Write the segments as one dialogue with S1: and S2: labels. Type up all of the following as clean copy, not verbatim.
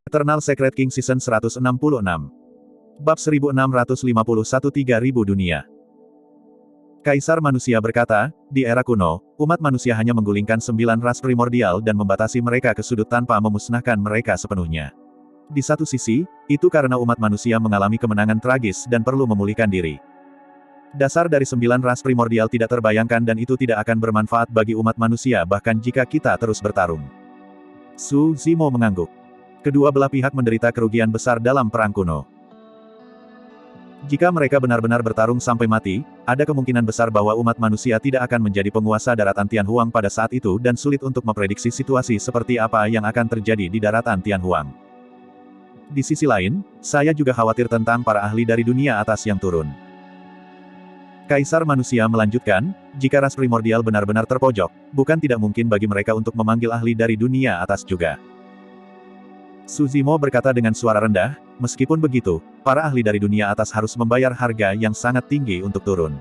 S1: Eternal Secret King Season 166. Bab 1651 3000 dunia. Kaisar manusia berkata, di era kuno, umat manusia hanya menggulingkan 9 ras primordial dan membatasi mereka ke sudut tanpa memusnahkan mereka sepenuhnya. Di satu sisi, itu karena umat manusia mengalami kemenangan tragis dan perlu memulihkan diri. Dasar dari 9 ras primordial tidak terbayangkan dan itu tidak akan bermanfaat bagi umat manusia bahkan jika kita terus bertarung. Su Zimo mengangguk. Kedua belah pihak menderita kerugian besar dalam perang kuno. Jika mereka benar-benar bertarung sampai mati, ada kemungkinan besar bahwa umat manusia tidak akan menjadi penguasa daratan Tianhuang pada saat itu dan sulit untuk memprediksi situasi seperti apa yang akan terjadi di daratan Tianhuang. Di sisi lain, saya juga khawatir tentang para ahli dari dunia atas yang turun. Kaisar manusia melanjutkan, jika ras primordial benar-benar terpojok, bukan tidak mungkin bagi mereka untuk memanggil ahli dari dunia atas juga. Su Zimo berkata dengan suara rendah, meskipun begitu, para ahli dari dunia atas harus membayar harga yang sangat tinggi untuk turun.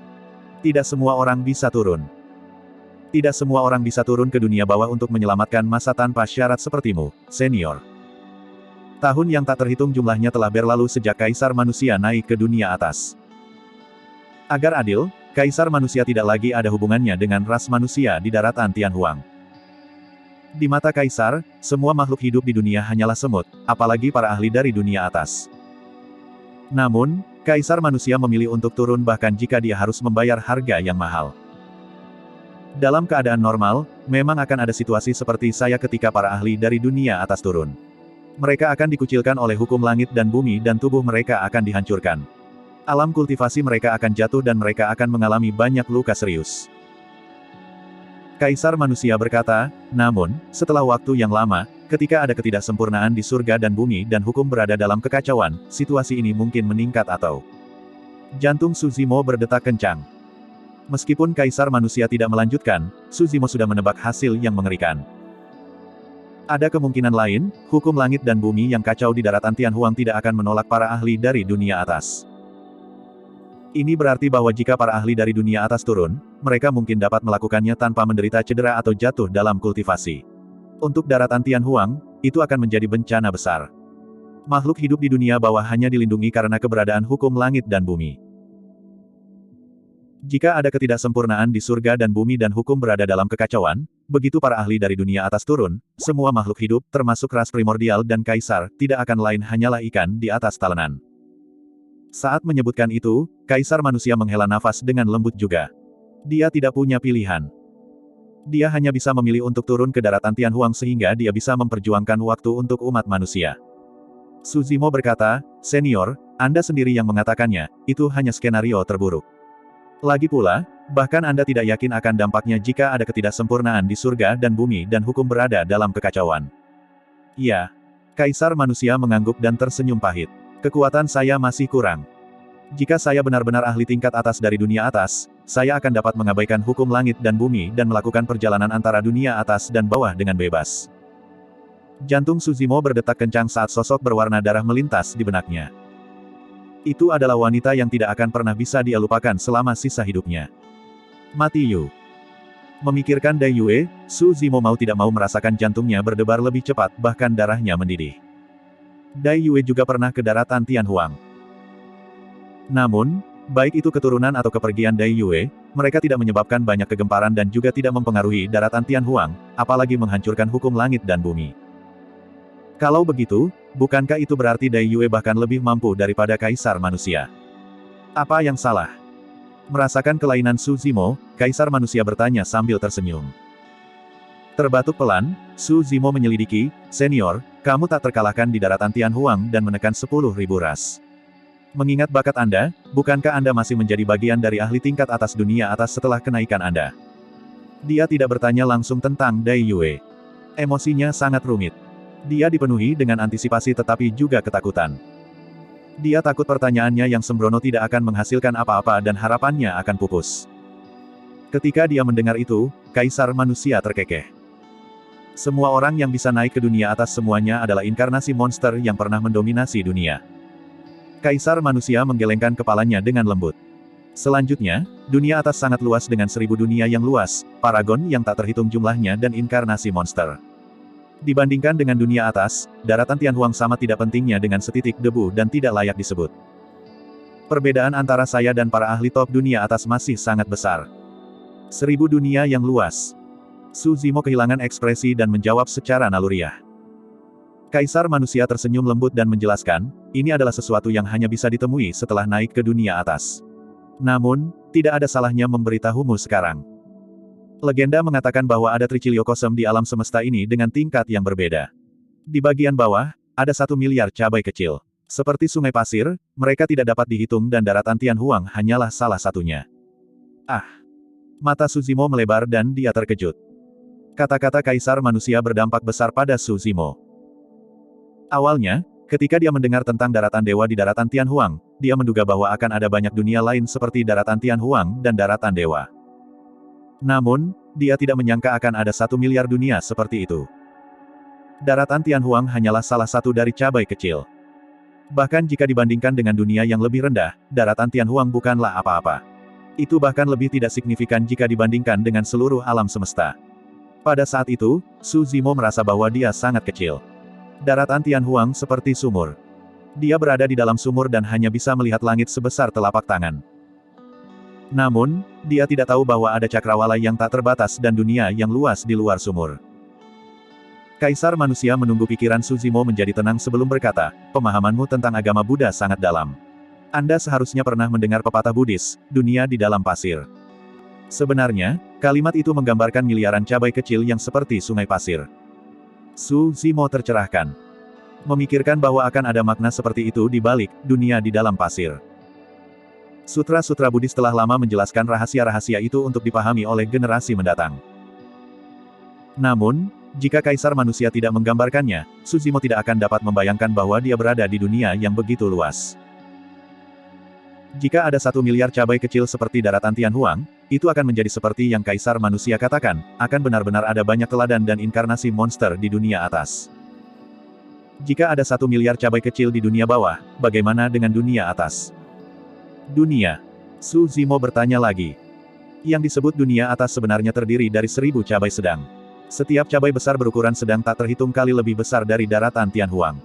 S1: Tidak semua orang bisa turun. Tidak semua orang bisa turun ke dunia bawah untuk menyelamatkan masa tanpa syarat sepertimu, senior. Tahun yang tak terhitung jumlahnya telah berlalu sejak Kaisar manusia naik ke dunia atas. Agar adil, Kaisar manusia tidak lagi ada hubungannya dengan ras manusia di daratan Tianhuang. Di mata Kaisar, semua makhluk hidup di dunia hanyalah semut, apalagi para ahli dari dunia atas. Namun, Kaisar manusia memilih untuk turun bahkan jika dia harus membayar harga yang mahal. Dalam keadaan normal, memang akan ada situasi seperti saya ketika para ahli dari dunia atas turun. Mereka akan dikucilkan oleh hukum langit dan bumi dan tubuh mereka akan dihancurkan. Alam kultivasi mereka akan jatuh dan mereka akan mengalami banyak luka serius. Kaisar manusia berkata, namun, setelah waktu yang lama, ketika ada ketidaksempurnaan di surga dan bumi dan hukum berada dalam kekacauan, situasi ini mungkin meningkat atau... Jantung Su Zimo berdetak kencang. Meskipun Kaisar manusia tidak melanjutkan, Su Zimo sudah menebak hasil yang mengerikan. Ada kemungkinan lain, hukum langit dan bumi yang kacau di daratan Tianhuang tidak akan menolak para ahli dari dunia atas. Ini berarti bahwa jika para ahli dari dunia atas turun, mereka mungkin dapat melakukannya tanpa menderita cedera atau jatuh dalam kultivasi. Untuk daratan Tianhuang, itu akan menjadi bencana besar. Makhluk hidup di dunia bawah hanya dilindungi karena keberadaan hukum langit dan bumi. Jika ada ketidaksempurnaan di surga dan bumi dan hukum berada dalam kekacauan, begitu para ahli dari dunia atas turun, semua makhluk hidup, termasuk ras primordial dan kaisar, tidak akan lain hanyalah ikan di atas talenan. Saat menyebutkan itu, Kaisar manusia menghela nafas dengan lembut juga. Dia tidak punya pilihan. Dia hanya bisa memilih untuk turun ke daratan Tianhuang sehingga dia bisa memperjuangkan waktu untuk umat manusia. Su Zimo berkata, senior, Anda sendiri yang mengatakannya, itu hanya skenario terburuk. Lagi pula, bahkan Anda tidak yakin akan dampaknya jika ada ketidaksempurnaan di surga dan bumi dan hukum berada dalam kekacauan. Ya. Kaisar manusia mengangguk dan tersenyum pahit. Kekuatan saya masih kurang. Jika saya benar-benar ahli tingkat atas dari dunia atas, saya akan dapat mengabaikan hukum langit dan bumi dan melakukan perjalanan antara dunia atas dan bawah dengan bebas. Jantung Su Zimo berdetak kencang saat sosok berwarna darah melintas di benaknya. Itu adalah wanita yang tidak akan pernah bisa dia lupakan selama sisa hidupnya. Mati Yu. Memikirkan Dai Yue, Su Zimo mau tidak mau merasakan jantungnya berdebar lebih cepat bahkan darahnya mendidih. Dai Yue juga pernah ke daratan Tianhuang. Namun, baik itu keturunan atau kepergian Dai Yue, mereka tidak menyebabkan banyak kegemparan dan juga tidak mempengaruhi daratan Tianhuang, apalagi menghancurkan hukum langit dan bumi. Kalau begitu, bukankah itu berarti Dai Yue bahkan lebih mampu daripada Kaisar manusia? Apa yang salah? Merasakan kelainan Su Zimo, Kaisar manusia bertanya sambil tersenyum. Terbatuk pelan, Su Zimo menyelidiki, senior, kamu tak terkalahkan di daratan Tianhuang dan menekan 10.000 ras. Mengingat bakat Anda, bukankah Anda masih menjadi bagian dari ahli tingkat atas dunia atas setelah kenaikan Anda? Dia tidak bertanya langsung tentang Dai Yue. Emosinya sangat rumit. Dia dipenuhi dengan antisipasi tetapi juga ketakutan. Dia takut pertanyaannya yang sembrono tidak akan menghasilkan apa-apa dan harapannya akan pupus. Ketika dia mendengar itu, Kaisar manusia terkekeh. Semua orang yang bisa naik ke dunia atas semuanya adalah inkarnasi monster yang pernah mendominasi dunia. Kaisar manusia menggelengkan kepalanya dengan lembut. Selanjutnya, dunia atas sangat luas dengan 1000 dunia yang luas, paragon yang tak terhitung jumlahnya dan inkarnasi monster. Dibandingkan dengan dunia atas, daratan Tianhuang sama tidak pentingnya dengan setitik debu dan tidak layak disebut. Perbedaan antara saya dan para ahli top dunia atas masih sangat besar. 1000 dunia yang luas. Su Zimo kehilangan ekspresi dan menjawab secara naluriah. Kaisar manusia tersenyum lembut dan menjelaskan, ini adalah sesuatu yang hanya bisa ditemui setelah naik ke dunia atas. Namun, tidak ada salahnya memberitahumu sekarang. Legenda mengatakan bahwa ada triciliocosm di alam semesta ini dengan tingkat yang berbeda. Di bagian bawah, ada 1 miliar cabai kecil. Seperti sungai pasir, mereka tidak dapat dihitung dan daratan Tianhuang hanyalah salah satunya. Ah! Mata Su Zimo melebar dan dia terkejut. Kata-kata kaisar manusia berdampak besar pada Su Zimo. Awalnya, ketika dia mendengar tentang daratan dewa di daratan Tianhuang, dia menduga bahwa akan ada banyak dunia lain seperti daratan Tianhuang dan daratan dewa. Namun, dia tidak menyangka akan ada 1 miliar dunia seperti itu. Daratan Tianhuang hanyalah salah satu dari cabai kecil. Bahkan jika dibandingkan dengan dunia yang lebih rendah, daratan Tianhuang bukanlah apa-apa. Itu bahkan lebih tidak signifikan jika dibandingkan dengan seluruh alam semesta. Pada saat itu, Su Zimo merasa bahwa dia sangat kecil. Daratan Tianhuang seperti sumur. Dia berada di dalam sumur dan hanya bisa melihat langit sebesar telapak tangan. Namun, dia tidak tahu bahwa ada cakrawala yang tak terbatas dan dunia yang luas di luar sumur. Kaisar manusia menunggu pikiran Su Zimo menjadi tenang sebelum berkata, pemahamanmu tentang agama Buddha sangat dalam. Anda seharusnya pernah mendengar pepatah Buddhis, dunia di dalam pasir. Sebenarnya, kalimat itu menggambarkan miliaran cabai kecil yang seperti sungai pasir. Su Zimo tercerahkan. Memikirkan bahwa akan ada makna seperti itu di balik dunia di dalam pasir. Sutra-sutra Buddhis telah lama menjelaskan rahasia-rahasia itu untuk dipahami oleh generasi mendatang. Namun, jika kaisar manusia tidak menggambarkannya, Su Zimo tidak akan dapat membayangkan bahwa dia berada di dunia yang begitu luas. Jika ada 1 miliar cabai kecil seperti daratan Tianhuang, itu akan menjadi seperti yang kaisar manusia katakan, akan benar-benar ada banyak teladan dan inkarnasi monster di dunia atas. Jika ada 1 miliar cabai kecil di dunia bawah, bagaimana dengan dunia atas? Dunia. Su Zimo bertanya lagi. Yang disebut dunia atas sebenarnya terdiri dari 1000 cabai sedang. Setiap cabai besar berukuran sedang tak terhitung kali lebih besar dari daratan Tianhuang.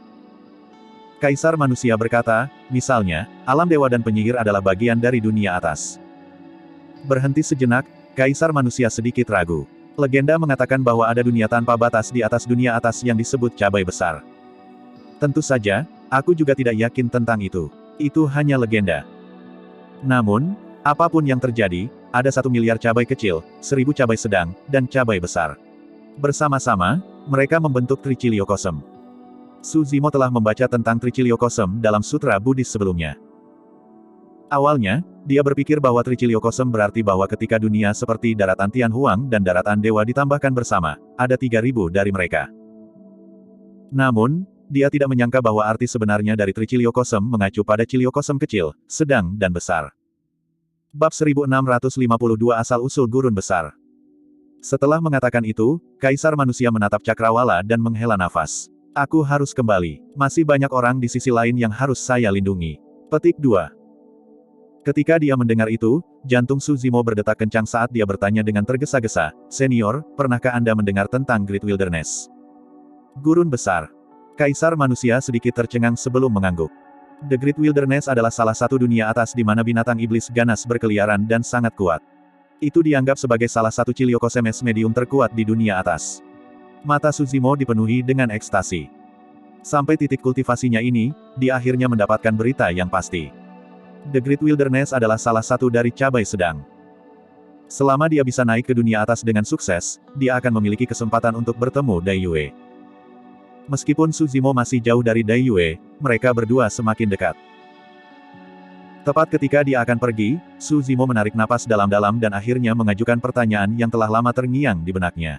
S1: Kaisar manusia berkata, misalnya, alam dewa dan penyihir adalah bagian dari dunia atas. Berhenti sejenak, kaisar manusia sedikit ragu. Legenda mengatakan bahwa ada dunia tanpa batas di atas dunia atas yang disebut cabai besar. Tentu saja, aku juga tidak yakin tentang itu. Itu hanya legenda. Namun, apapun yang terjadi, ada 1 miliar cabai kecil, 1000 cabai sedang, dan cabai besar. Bersama-sama, mereka membentuk triciliocosm. Su Zimo telah membaca tentang triciliocosm dalam sutra Buddhis sebelumnya. Awalnya, dia berpikir bahwa triciliocosm berarti bahwa ketika dunia seperti daratan Tianhuang dan daratan dewa ditambahkan bersama, ada 3000 dari mereka. Namun, dia tidak menyangka bahwa arti sebenarnya dari triciliocosm mengacu pada ciliocosm kecil, sedang dan besar. Bab 1652 Asal-usul Gurun Besar. Setelah mengatakan itu, kaisar manusia menatap cakrawala dan menghela nafas. Aku harus kembali. Masih banyak orang di sisi lain yang harus saya lindungi. Petik 2. Ketika dia mendengar itu, jantung Su Zimo berdetak kencang saat dia bertanya dengan tergesa-gesa, Senior, pernahkah Anda mendengar tentang Great Wilderness? Gurun Besar. Kaisar manusia sedikit tercengang sebelum mengangguk. The Great Wilderness adalah salah satu dunia atas di mana binatang iblis ganas berkeliaran dan sangat kuat. Itu dianggap sebagai salah satu ciliocosm medium terkuat di dunia atas. Mata Su Zimo dipenuhi dengan ekstasi. Sampai titik kultivasinya ini, dia akhirnya mendapatkan berita yang pasti. The Great Wilderness adalah salah satu dari cabai sedang. Selama dia bisa naik ke dunia atas dengan sukses, dia akan memiliki kesempatan untuk bertemu Dai Yue. Meskipun Su Zimo masih jauh dari Dai Yue, mereka berdua semakin dekat. Tepat ketika dia akan pergi, Su Zimo menarik napas dalam-dalam dan akhirnya mengajukan pertanyaan yang telah lama terngiang di benaknya.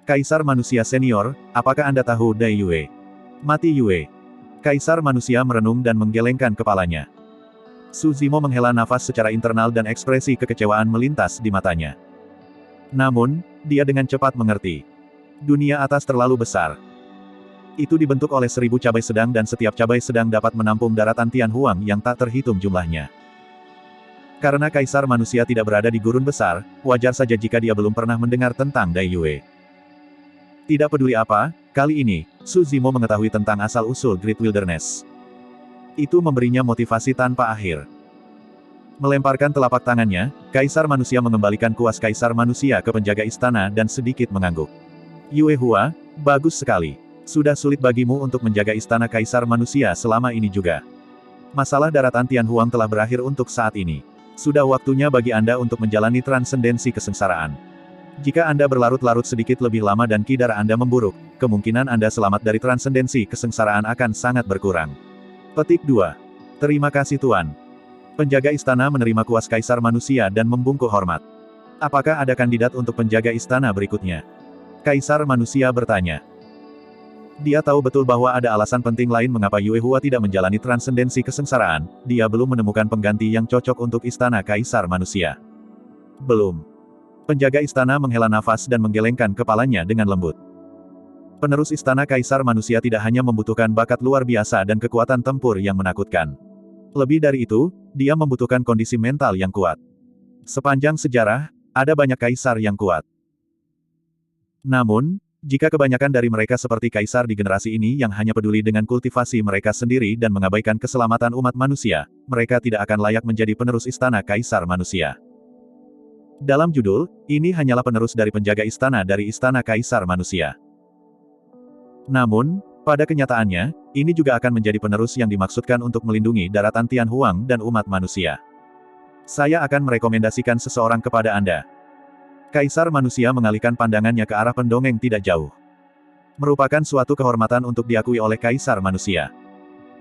S1: Kaisar manusia senior, apakah Anda tahu Dai Yue? Mati Yue. Kaisar manusia merenung dan menggelengkan kepalanya. Su Zimo menghela nafas secara internal dan ekspresi kekecewaan melintas di matanya. Namun, dia dengan cepat mengerti. Dunia atas terlalu besar. Itu dibentuk oleh 1000 cabai sedang dan setiap cabai sedang dapat menampung daratan Tianhuang yang tak terhitung jumlahnya. Karena kaisar manusia tidak berada di gurun besar, wajar saja jika dia belum pernah mendengar tentang Dai Yue. Tidak peduli apa, Kali ini, Su Zimo mengetahui tentang asal-usul Great Wilderness. Itu memberinya motivasi tanpa akhir. Melemparkan telapak tangannya, Kaisar Manusia mengembalikan kuas Kaisar Manusia ke penjaga istana dan sedikit mengangguk. Yue Hua, bagus sekali. Sudah sulit bagimu untuk menjaga istana Kaisar Manusia selama ini juga. Masalah daratan Tian Huang telah berakhir untuk saat ini. Sudah waktunya bagi Anda untuk menjalani transendensi kesengsaraan. Jika Anda berlarut-larut sedikit lebih lama dan kidara Anda memburuk, kemungkinan Anda selamat dari transendensi kesengsaraan akan sangat berkurang. Petik 2. Terima kasih Tuan. Penjaga istana menerima kuas Kaisar Manusia dan membungkuk hormat. Apakah ada kandidat untuk penjaga istana berikutnya? Kaisar Manusia bertanya. Dia tahu betul bahwa ada alasan penting lain mengapa Yue Hua tidak menjalani transendensi kesengsaraan, dia belum menemukan pengganti yang cocok untuk istana Kaisar Manusia. Belum. Penjaga istana menghela nafas dan menggelengkan kepalanya dengan lembut. Penerus istana Kaisar Manusia tidak hanya membutuhkan bakat luar biasa dan kekuatan tempur yang menakutkan. Lebih dari itu, dia membutuhkan kondisi mental yang kuat. Sepanjang sejarah, ada banyak kaisar yang kuat. Namun, jika kebanyakan dari mereka seperti kaisar di generasi ini yang hanya peduli dengan kultivasi mereka sendiri dan mengabaikan keselamatan umat manusia, mereka tidak akan layak menjadi penerus istana Kaisar Manusia. Dalam judul, ini hanyalah penerus dari penjaga istana dari istana Kaisar Manusia. Namun, pada kenyataannya, ini juga akan menjadi penerus yang dimaksudkan untuk melindungi daratan Tian Huang dan umat manusia. Saya akan merekomendasikan seseorang kepada Anda. Kaisar Manusia mengalihkan pandangannya ke arah pendongeng tidak jauh. Merupakan suatu kehormatan untuk diakui oleh Kaisar Manusia.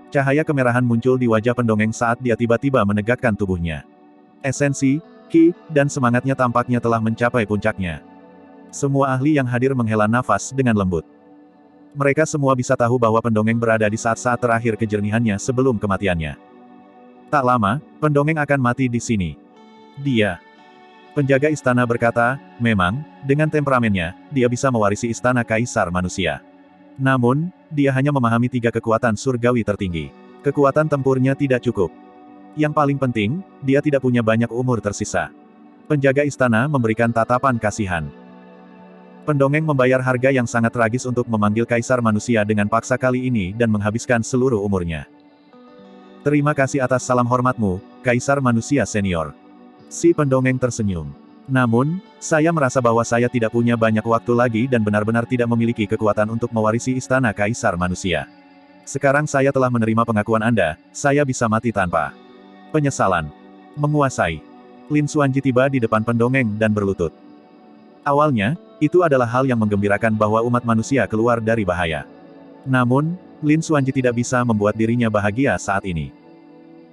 S1: Cahaya kemerahan muncul di wajah pendongeng saat dia tiba-tiba menegakkan tubuhnya. Esensi, Qi, dan semangatnya tampaknya telah mencapai puncaknya. Semua ahli yang hadir menghela nafas dengan lembut. Mereka semua bisa tahu bahwa pendongeng berada di saat-saat terakhir kejernihannya sebelum kematiannya. Tak lama, pendongeng akan mati di sini. Dia. Penjaga istana berkata, memang, dengan temperamennya, dia bisa mewarisi istana Kaisar Manusia. Namun, dia hanya memahami 3 kekuatan surgawi tertinggi. Kekuatan tempurnya tidak cukup. Yang paling penting, dia tidak punya banyak umur tersisa. Penjaga istana memberikan tatapan kasihan. Pendongeng membayar harga yang sangat tragis untuk memanggil Kaisar Manusia dengan paksa kali ini dan menghabiskan seluruh umurnya. Terima kasih atas salam hormatmu, Kaisar Manusia Senior. Si pendongeng tersenyum. Namun, saya merasa bahwa saya tidak punya banyak waktu lagi dan benar-benar tidak memiliki kekuatan untuk mewarisi istana Kaisar Manusia. Sekarang saya telah menerima pengakuan Anda, saya bisa mati tanpa penyesalan. Menguasai. Lin Xuanji tiba di depan pendongeng dan berlutut. Awalnya, itu adalah hal yang menggembirakan bahwa umat manusia keluar dari bahaya. Namun, Lin Xuanji tidak bisa membuat dirinya bahagia saat ini.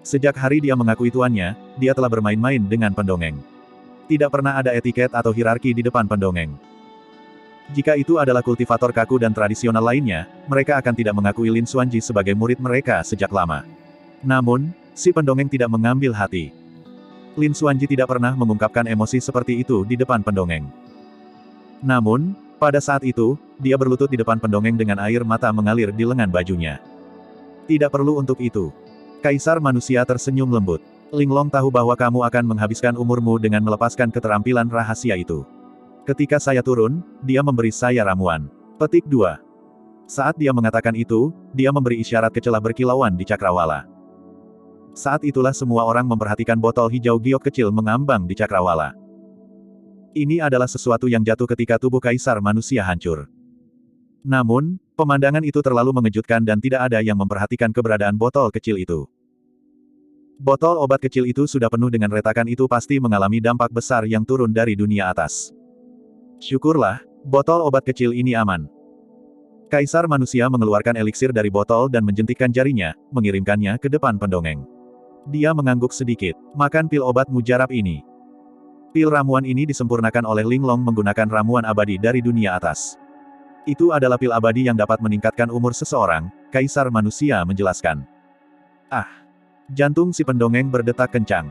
S1: Sejak hari dia mengakui tuannya, dia telah bermain-main dengan pendongeng. Tidak pernah ada etiket atau hierarki di depan pendongeng. Jika itu adalah kultivator kaku dan tradisional lainnya, mereka akan tidak mengakui Lin Xuanji sebagai murid mereka sejak lama. Namun, si pendongeng tidak mengambil hati. Lin Xuanji tidak pernah mengungkapkan emosi seperti itu di depan pendongeng. Namun, pada saat itu, dia berlutut di depan pendongeng dengan air mata mengalir di lengan bajunya. Tidak perlu untuk itu. Kaisar Manusia tersenyum lembut. Linglong tahu bahwa kamu akan menghabiskan umurmu dengan melepaskan keterampilan rahasia itu. Ketika saya turun, dia memberi saya ramuan. Petik 2. Saat dia mengatakan itu, dia memberi isyarat kecelah berkilauan di cakrawala. Saat itulah semua orang memperhatikan botol hijau giok kecil mengambang di cakrawala. Ini adalah sesuatu yang jatuh ketika tubuh Kaisar Manusia hancur. Namun, pemandangan itu terlalu mengejutkan dan tidak ada yang memperhatikan keberadaan botol kecil itu. Botol obat kecil itu sudah penuh dengan retakan, itu pasti mengalami dampak besar yang turun dari dunia atas. Syukurlah, botol obat kecil ini aman. Kaisar Manusia mengeluarkan eliksir dari botol dan menjentikkan jarinya, mengirimkannya ke depan pendongeng. Dia mengangguk sedikit. Makan pil obat mujarab ini. Pil ramuan ini disempurnakan oleh Linglong menggunakan ramuan abadi dari dunia atas. Itu adalah pil abadi yang dapat meningkatkan umur seseorang, Kaisar Manusia menjelaskan. Ah! Jantung si pendongeng berdetak kencang.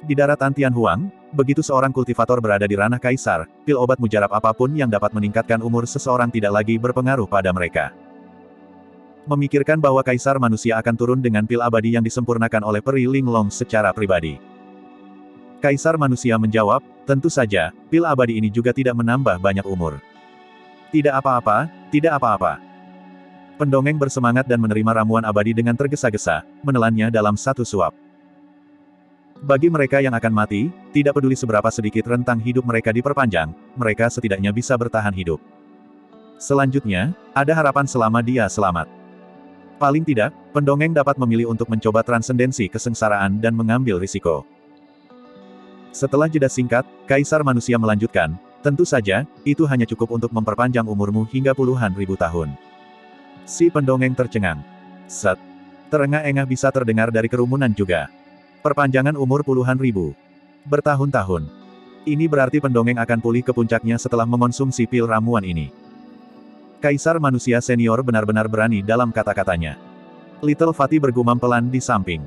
S1: Di daratan Tian Huang, begitu seorang kultivator berada di ranah Kaisar, pil obat mujarab apapun yang dapat meningkatkan umur seseorang tidak lagi berpengaruh pada mereka. Memikirkan bahwa Kaisar Manusia akan turun dengan pil abadi yang disempurnakan oleh peri Linglong secara pribadi. Kaisar Manusia menjawab, tentu saja, pil abadi ini juga tidak menambah banyak umur. Tidak apa-apa, tidak apa-apa. Pendongeng bersemangat dan menerima ramuan abadi dengan tergesa-gesa, menelannya dalam satu suap. Bagi mereka yang akan mati, tidak peduli seberapa sedikit rentang hidup mereka diperpanjang, mereka setidaknya bisa bertahan hidup. Selanjutnya, ada harapan selama dia selamat. Paling tidak, pendongeng dapat memilih untuk mencoba transendensi kesengsaraan dan mengambil risiko. Setelah jeda singkat, Kaisar Manusia melanjutkan, tentu saja, itu hanya cukup untuk memperpanjang umurmu hingga puluhan ribu tahun. Si pendongeng tercengang. Set. Terengah-engah bisa terdengar dari kerumunan juga. Perpanjangan umur puluhan ribu. Bertahun-tahun. Ini berarti pendongeng akan pulih ke puncaknya setelah mengonsumsi pil ramuan ini. Kaisar Manusia Senior benar-benar berani dalam kata-katanya. Little Fatty bergumam pelan di samping.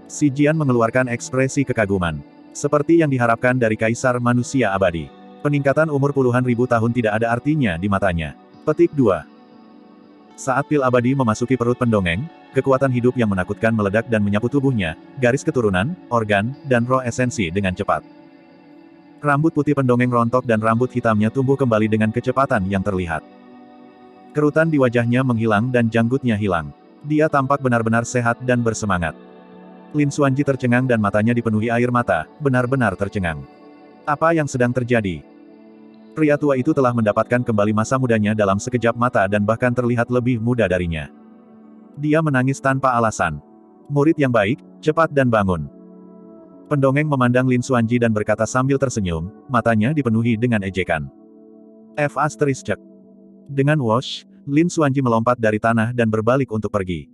S1: Si Jian mengeluarkan ekspresi kekaguman. Seperti yang diharapkan dari Kaisar Manusia Abadi. Peningkatan umur puluhan ribu tahun tidak ada artinya di matanya. Petik 2. Saat pil abadi memasuki perut pendongeng, kekuatan hidup yang menakutkan meledak dan menyapu tubuhnya, garis keturunan, organ, dan roh esensi dengan cepat. Rambut putih pendongeng rontok dan rambut hitamnya tumbuh kembali dengan kecepatan yang terlihat. Kerutan di wajahnya menghilang dan janggutnya hilang. Dia tampak benar-benar sehat dan bersemangat. Lin Xuanji tercengang dan matanya dipenuhi air mata, benar-benar tercengang. Apa yang sedang terjadi? Pria tua itu telah mendapatkan kembali masa mudanya dalam sekejap mata dan bahkan terlihat lebih muda darinya. Dia menangis tanpa alasan. Murid yang baik, cepat dan bangun. Pendongeng memandang Lin Xuanji dan berkata sambil tersenyum, matanya dipenuhi dengan ejekan. F***. Dengan wosh, Lin Xuanji melompat dari tanah dan berbalik untuk pergi.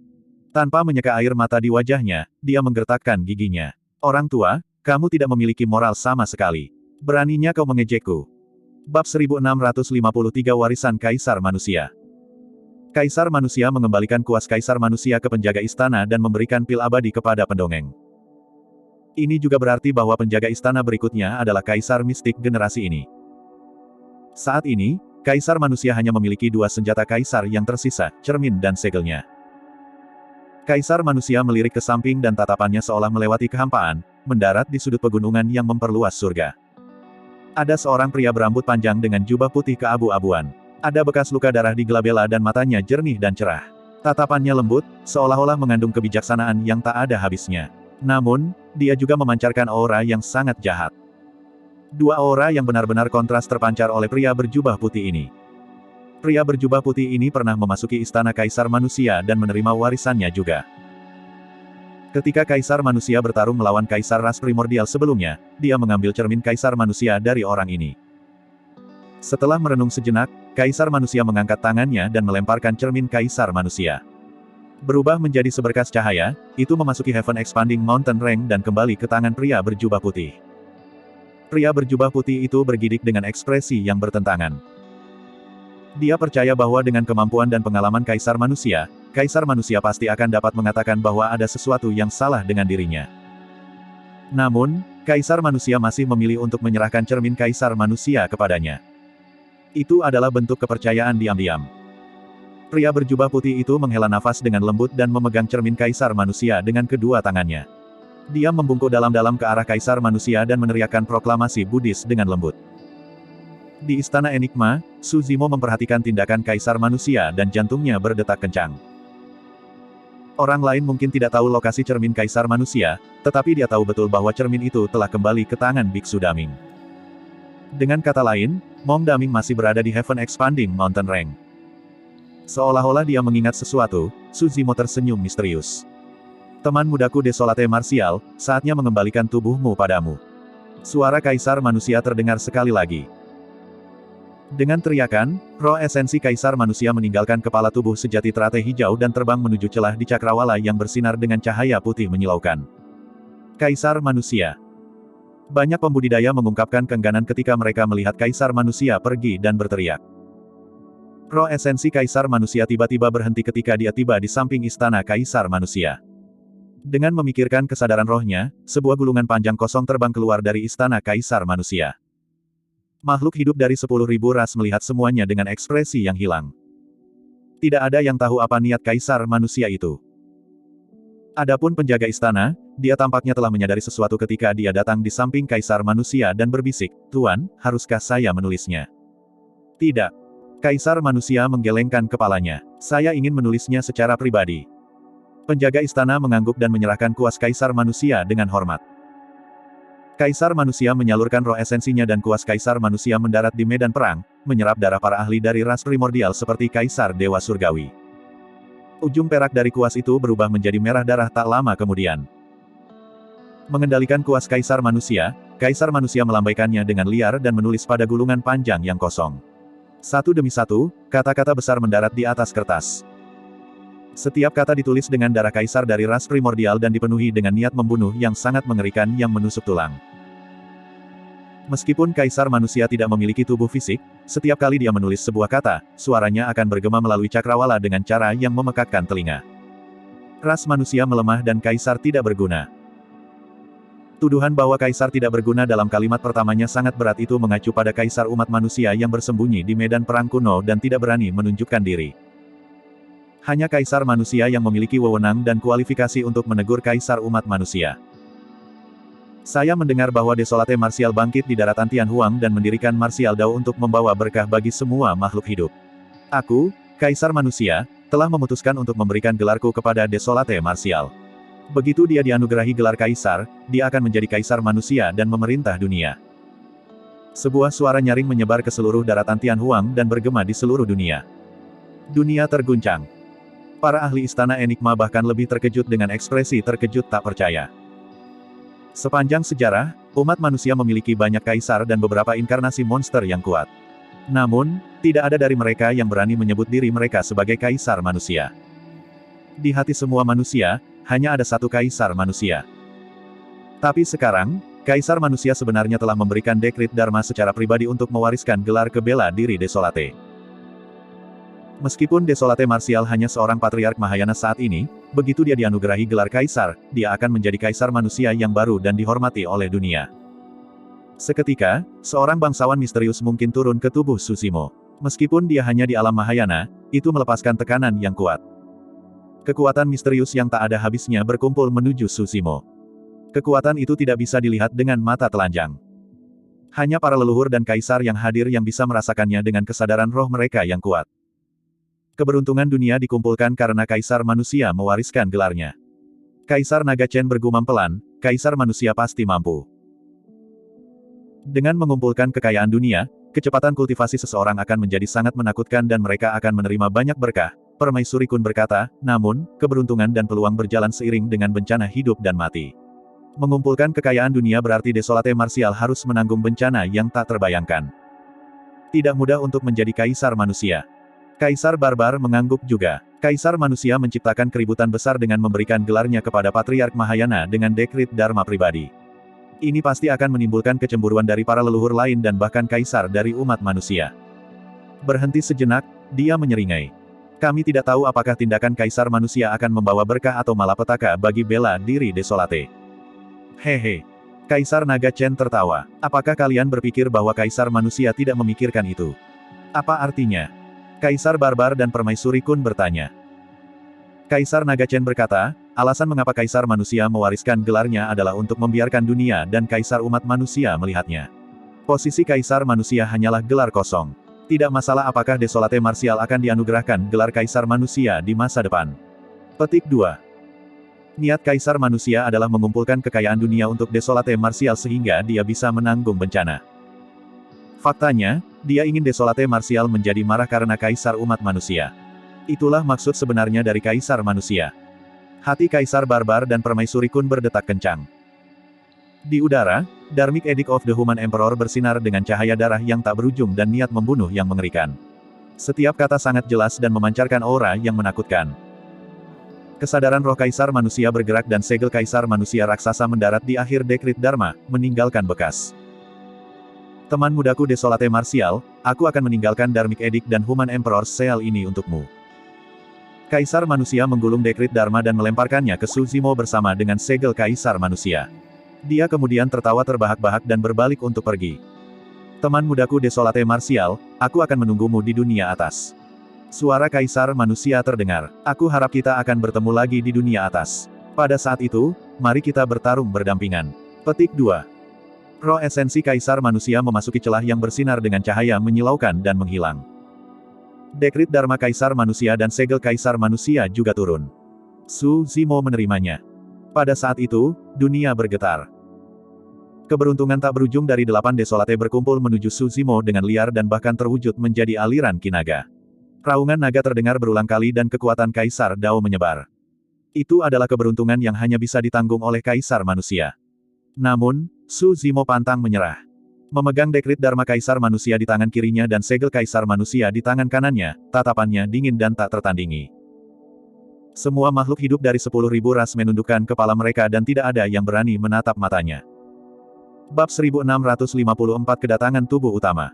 S1: Tanpa menyeka air mata di wajahnya, dia menggertakkan giginya. Orang tua, kamu tidak memiliki moral sama sekali. Beraninya kau mengejekku. Bab 1653 Warisan Kaisar Manusia. Kaisar Manusia mengembalikan kuas Kaisar Manusia ke penjaga istana dan memberikan pil abadi kepada pendongeng. Ini juga berarti bahwa penjaga istana berikutnya adalah Kaisar Mistik generasi ini. Saat ini, Kaisar Manusia hanya memiliki dua senjata kaisar yang tersisa, cermin dan segelnya. Kaisar Manusia melirik ke samping dan tatapannya seolah melewati kehampaan, mendarat di sudut pegunungan yang memperluas surga. Ada seorang pria berambut panjang dengan jubah putih keabu-abuan. Ada bekas luka darah di glabella dan matanya jernih dan cerah. Tatapannya lembut, seolah-olah mengandung kebijaksanaan yang tak ada habisnya. Namun, dia juga memancarkan aura yang sangat jahat. Dua aura yang benar-benar kontras terpancar oleh pria berjubah putih ini. Pria berjubah putih ini pernah memasuki istana Kaisar Manusia dan menerima warisannya juga. Ketika Kaisar Manusia bertarung melawan Kaisar Ras Primordial sebelumnya, dia mengambil cermin Kaisar Manusia dari orang ini. Setelah merenung sejenak, Kaisar Manusia mengangkat tangannya dan melemparkan cermin Kaisar Manusia. Berubah menjadi seberkas cahaya, itu memasuki Heaven Expanding Mountain Range dan kembali ke tangan pria berjubah putih. Pria berjubah putih itu bergidik dengan ekspresi yang bertentangan. Dia percaya bahwa dengan kemampuan dan pengalaman Kaisar Manusia pasti akan dapat mengatakan bahwa ada sesuatu yang salah dengan dirinya. Namun, Kaisar Manusia masih memilih untuk menyerahkan cermin Kaisar Manusia kepadanya. Itu adalah bentuk kepercayaan diam-diam. Pria berjubah putih itu menghela nafas dengan lembut dan memegang cermin Kaisar Manusia dengan kedua tangannya. Dia membungkuk dalam-dalam ke arah Kaisar Manusia dan meneriakkan proklamasi Buddhis dengan lembut. Di Istana Enigma, Su Zimo memperhatikan tindakan Kaisar Manusia dan jantungnya berdetak kencang. Orang lain mungkin tidak tahu lokasi cermin Kaisar Manusia, tetapi dia tahu betul bahwa cermin itu telah kembali ke tangan Biksu Daming. Dengan kata lain, Mong Daming masih berada di Heaven Expanding Mountain Range. Seolah-olah dia mengingat sesuatu, Su Zimo tersenyum misterius. Teman mudaku Desolate Martial, saatnya mengembalikan tubuhmu padamu. Suara Kaisar Manusia terdengar sekali lagi. Dengan teriakan, roh esensi Kaisar Manusia meninggalkan kepala tubuh sejati teratai hijau dan terbang menuju celah di cakrawala yang bersinar dengan cahaya putih menyilaukan. Kaisar Manusia. Banyak pembudidaya mengungkapkan keengganan ketika mereka melihat Kaisar Manusia pergi dan berteriak. Roh esensi Kaisar Manusia tiba-tiba berhenti ketika dia tiba di samping istana Kaisar Manusia. Dengan memikirkan kesadaran rohnya, sebuah gulungan panjang kosong terbang keluar dari istana Kaisar Manusia. Makhluk hidup dari 10.000 ras melihat semuanya dengan ekspresi yang hilang. Tidak ada yang tahu apa niat Kaisar Manusia itu. Adapun penjaga istana, dia tampaknya telah menyadari sesuatu ketika dia datang di samping Kaisar Manusia dan berbisik, "Tuan, haruskah saya menulisnya?" "Tidak. Kaisar manusia menggelengkan kepalanya. Saya ingin menulisnya secara pribadi. Penjaga istana mengangguk dan menyerahkan kuas kaisar manusia dengan hormat. Kaisar manusia menyalurkan roh esensinya dan kuas kaisar manusia mendarat di medan perang, menyerap darah para ahli dari ras primordial seperti kaisar dewa surgawi. Ujung perak dari kuas itu berubah menjadi merah darah tak lama kemudian. Mengendalikan kuas kaisar manusia melambaikannya dengan liar dan menulis pada gulungan panjang yang kosong. Satu demi satu, kata-kata besar mendarat di atas kertas. Setiap kata ditulis dengan darah kaisar dari ras primordial dan dipenuhi dengan niat membunuh yang sangat mengerikan yang menusuk tulang. Meskipun kaisar manusia tidak memiliki tubuh fisik, setiap kali dia menulis sebuah kata, suaranya akan bergema melalui cakrawala dengan cara yang memekakkan telinga. Ras manusia melemah dan kaisar tidak berguna. Tuduhan bahwa kaisar tidak berguna dalam kalimat pertamanya sangat berat itu mengacu pada kaisar umat manusia yang bersembunyi di medan perang kuno dan tidak berani menunjukkan diri. Hanya kaisar manusia yang memiliki wewenang dan kualifikasi untuk menegur kaisar umat manusia. Saya mendengar bahwa Desolate Martial bangkit di daratan Tianhuang dan mendirikan Martial Dao untuk membawa berkah bagi semua makhluk hidup. Aku, kaisar manusia, telah memutuskan untuk memberikan gelarku kepada Desolate Martial. Begitu dia dianugerahi gelar kaisar, dia akan menjadi kaisar manusia dan memerintah dunia. Sebuah suara nyaring menyebar ke seluruh daratan Tianhuang dan bergema di seluruh dunia. Dunia terguncang. Para ahli istana Enigma bahkan lebih terkejut dengan ekspresi terkejut tak percaya. Sepanjang sejarah, umat manusia memiliki banyak kaisar dan beberapa inkarnasi monster yang kuat. Namun, tidak ada dari mereka yang berani menyebut diri mereka sebagai kaisar manusia. Di hati semua manusia, hanya ada satu kaisar manusia. Tapi sekarang, kaisar manusia sebenarnya telah memberikan dekrit Dharma secara pribadi untuk mewariskan gelar ke bela diri Desolate. Meskipun Desolate Martial hanya seorang patriark Mahayana saat ini, begitu dia dianugerahi gelar kaisar, dia akan menjadi kaisar manusia yang baru dan dihormati oleh dunia. Seketika, seorang bangsawan misterius mungkin turun ke tubuh Susimo. Meskipun dia hanya di alam Mahayana, itu melepaskan tekanan yang kuat. Kekuatan misterius yang tak ada habisnya berkumpul menuju Susimo. Kekuatan itu tidak bisa dilihat dengan mata telanjang. Hanya para leluhur dan kaisar yang hadir yang bisa merasakannya dengan kesadaran roh mereka yang kuat. Keberuntungan dunia dikumpulkan karena kaisar manusia mewariskan gelarnya. Kaisar Naga Chen bergumam pelan, kaisar manusia pasti mampu. Dengan mengumpulkan kekayaan dunia, kecepatan kultivasi seseorang akan menjadi sangat menakutkan dan mereka akan menerima banyak berkah. Permaisuri Kun berkata, namun, keberuntungan dan peluang berjalan seiring dengan bencana hidup dan mati. Mengumpulkan kekayaan dunia berarti Desolate Martial harus menanggung bencana yang tak terbayangkan. Tidak mudah untuk menjadi kaisar manusia. Kaisar Barbar mengangguk juga. Kaisar manusia menciptakan keributan besar dengan memberikan gelarnya kepada Patriark Mahayana dengan dekrit Dharma pribadi. Ini pasti akan menimbulkan kecemburuan dari para leluhur lain dan bahkan kaisar dari umat manusia. Berhenti sejenak, dia menyeringai. Kami tidak tahu apakah tindakan kaisar manusia akan membawa berkah atau malapetaka bagi bela diri Desolate. Hehe. Kaisar Naga Chen tertawa. Apakah kalian berpikir bahwa kaisar manusia tidak memikirkan itu? Apa artinya? Kaisar Barbar dan Permaisuri Kun bertanya. Kaisar Naga Chen berkata, alasan mengapa kaisar manusia mewariskan gelarnya adalah untuk membiarkan dunia dan kaisar umat manusia melihatnya. Posisi kaisar manusia hanyalah gelar kosong. Tidak masalah apakah Desolate Martial akan dianugerahkan gelar kaisar manusia di masa depan. Petik 2. Niat kaisar manusia adalah mengumpulkan kekayaan dunia untuk Desolate Martial sehingga dia bisa menanggung bencana. Faktanya, dia ingin Desolate Martial menjadi marah karena kaisar umat manusia. Itulah maksud sebenarnya dari kaisar manusia. Hati kaisar Barbar dan Permaisuri Kun berdetak kencang. Di udara, Dharmic Edict of the Human Emperor bersinar dengan cahaya darah yang tak berujung dan niat membunuh yang mengerikan. Setiap kata sangat jelas dan memancarkan aura yang menakutkan. Kesadaran roh kaisar manusia bergerak dan segel kaisar manusia raksasa mendarat di akhir dekrit Dharma, meninggalkan bekas. Teman mudaku Desolate Martial, aku akan meninggalkan Dharmic Edict dan Human Emperor Seal ini untukmu. Kaisar manusia menggulung dekrit Dharma dan melemparkannya ke Susimo bersama dengan segel kaisar manusia. Dia kemudian tertawa terbahak-bahak dan berbalik untuk pergi. Teman mudaku Desolate Martial, aku akan menunggumu di dunia atas. Suara kaisar manusia terdengar. Aku harap kita akan bertemu lagi di dunia atas. Pada saat itu, mari kita bertarung berdampingan. Petik 2. Roh esensi kaisar manusia memasuki celah yang bersinar dengan cahaya menyilaukan dan menghilang. Dekrit Dharma Kaisar Manusia dan segel Kaisar Manusia juga turun. Su Zimo menerimanya. Pada saat itu, dunia bergetar. Keberuntungan tak berujung dari 8 desolate berkumpul menuju Su Zimo dengan liar dan bahkan terwujud menjadi aliran kinaga. Raungan naga terdengar berulang kali dan kekuatan Kaisar Dao menyebar. Itu adalah keberuntungan yang hanya bisa ditanggung oleh Kaisar Manusia. Namun, Su Zimo pantang menyerah. Memegang dekrit Dharma Kaisar Manusia di tangan kirinya dan segel Kaisar Manusia di tangan kanannya, tatapannya dingin dan tak tertandingi. Semua makhluk hidup dari 10.000 ras menundukkan kepala mereka dan tidak ada yang berani menatap matanya. Bab 1654 Kedatangan Tubuh Utama.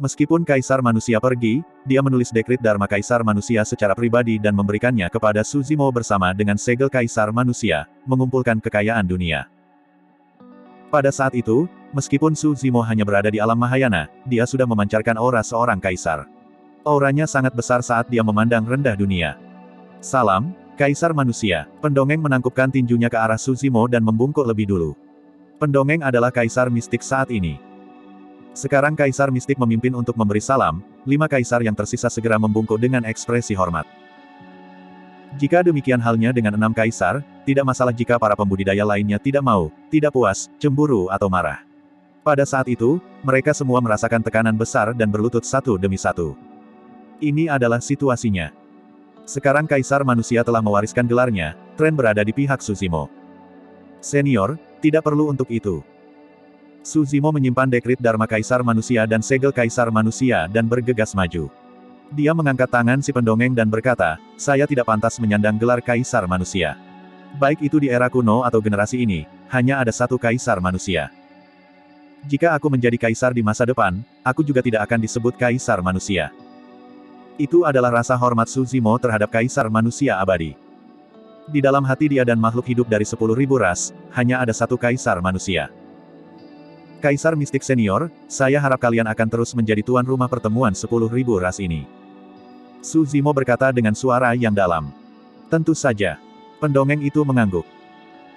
S1: Meskipun Kaisar Manusia pergi, dia menulis dekrit Dharma Kaisar Manusia secara pribadi dan memberikannya kepada Su Zimo bersama dengan segel Kaisar Manusia, mengumpulkan kekayaan dunia. Pada saat itu, meskipun Su Zimo hanya berada di alam Mahayana, dia sudah memancarkan aura seorang kaisar. Auranya sangat besar saat dia memandang rendah dunia. Salam, Kaisar Manusia. Pendongeng menangkupkan tinjunya ke arah Su Zimo dan membungkuk lebih dulu. Pendongeng adalah Kaisar Mistik saat ini. Sekarang Kaisar Mistik memimpin untuk memberi salam, 5 kaisar yang tersisa segera membungkuk dengan ekspresi hormat. Jika demikian halnya dengan 6 kaisar, tidak masalah jika para pembudidaya lainnya tidak mau, tidak puas, cemburu atau marah. Pada saat itu, mereka semua merasakan tekanan besar dan berlutut satu demi satu. Ini adalah situasinya. Sekarang Kaisar Manusia telah mewariskan gelarnya, tren berada di pihak Su Zimo. Senior, tidak perlu untuk itu. Su Zimo menyimpan dekrit Dharma Kaisar Manusia dan segel Kaisar Manusia dan bergegas maju. Dia mengangkat tangan si pendongeng dan berkata, saya tidak pantas menyandang gelar Kaisar Manusia. Baik itu di era kuno atau generasi ini, hanya ada satu Kaisar Manusia. Jika aku menjadi Kaisar di masa depan, aku juga tidak akan disebut Kaisar Manusia. Itu adalah rasa hormat Su Zimo terhadap Kaisar Manusia abadi. Di dalam hati dia dan makhluk hidup dari 10.000 ras, hanya ada satu Kaisar Manusia. Kaisar Mistik Senior, saya harap kalian akan terus menjadi tuan rumah pertemuan 10.000 ras ini. Su Zimo berkata dengan suara yang dalam. Tentu saja. Pendongeng itu mengangguk.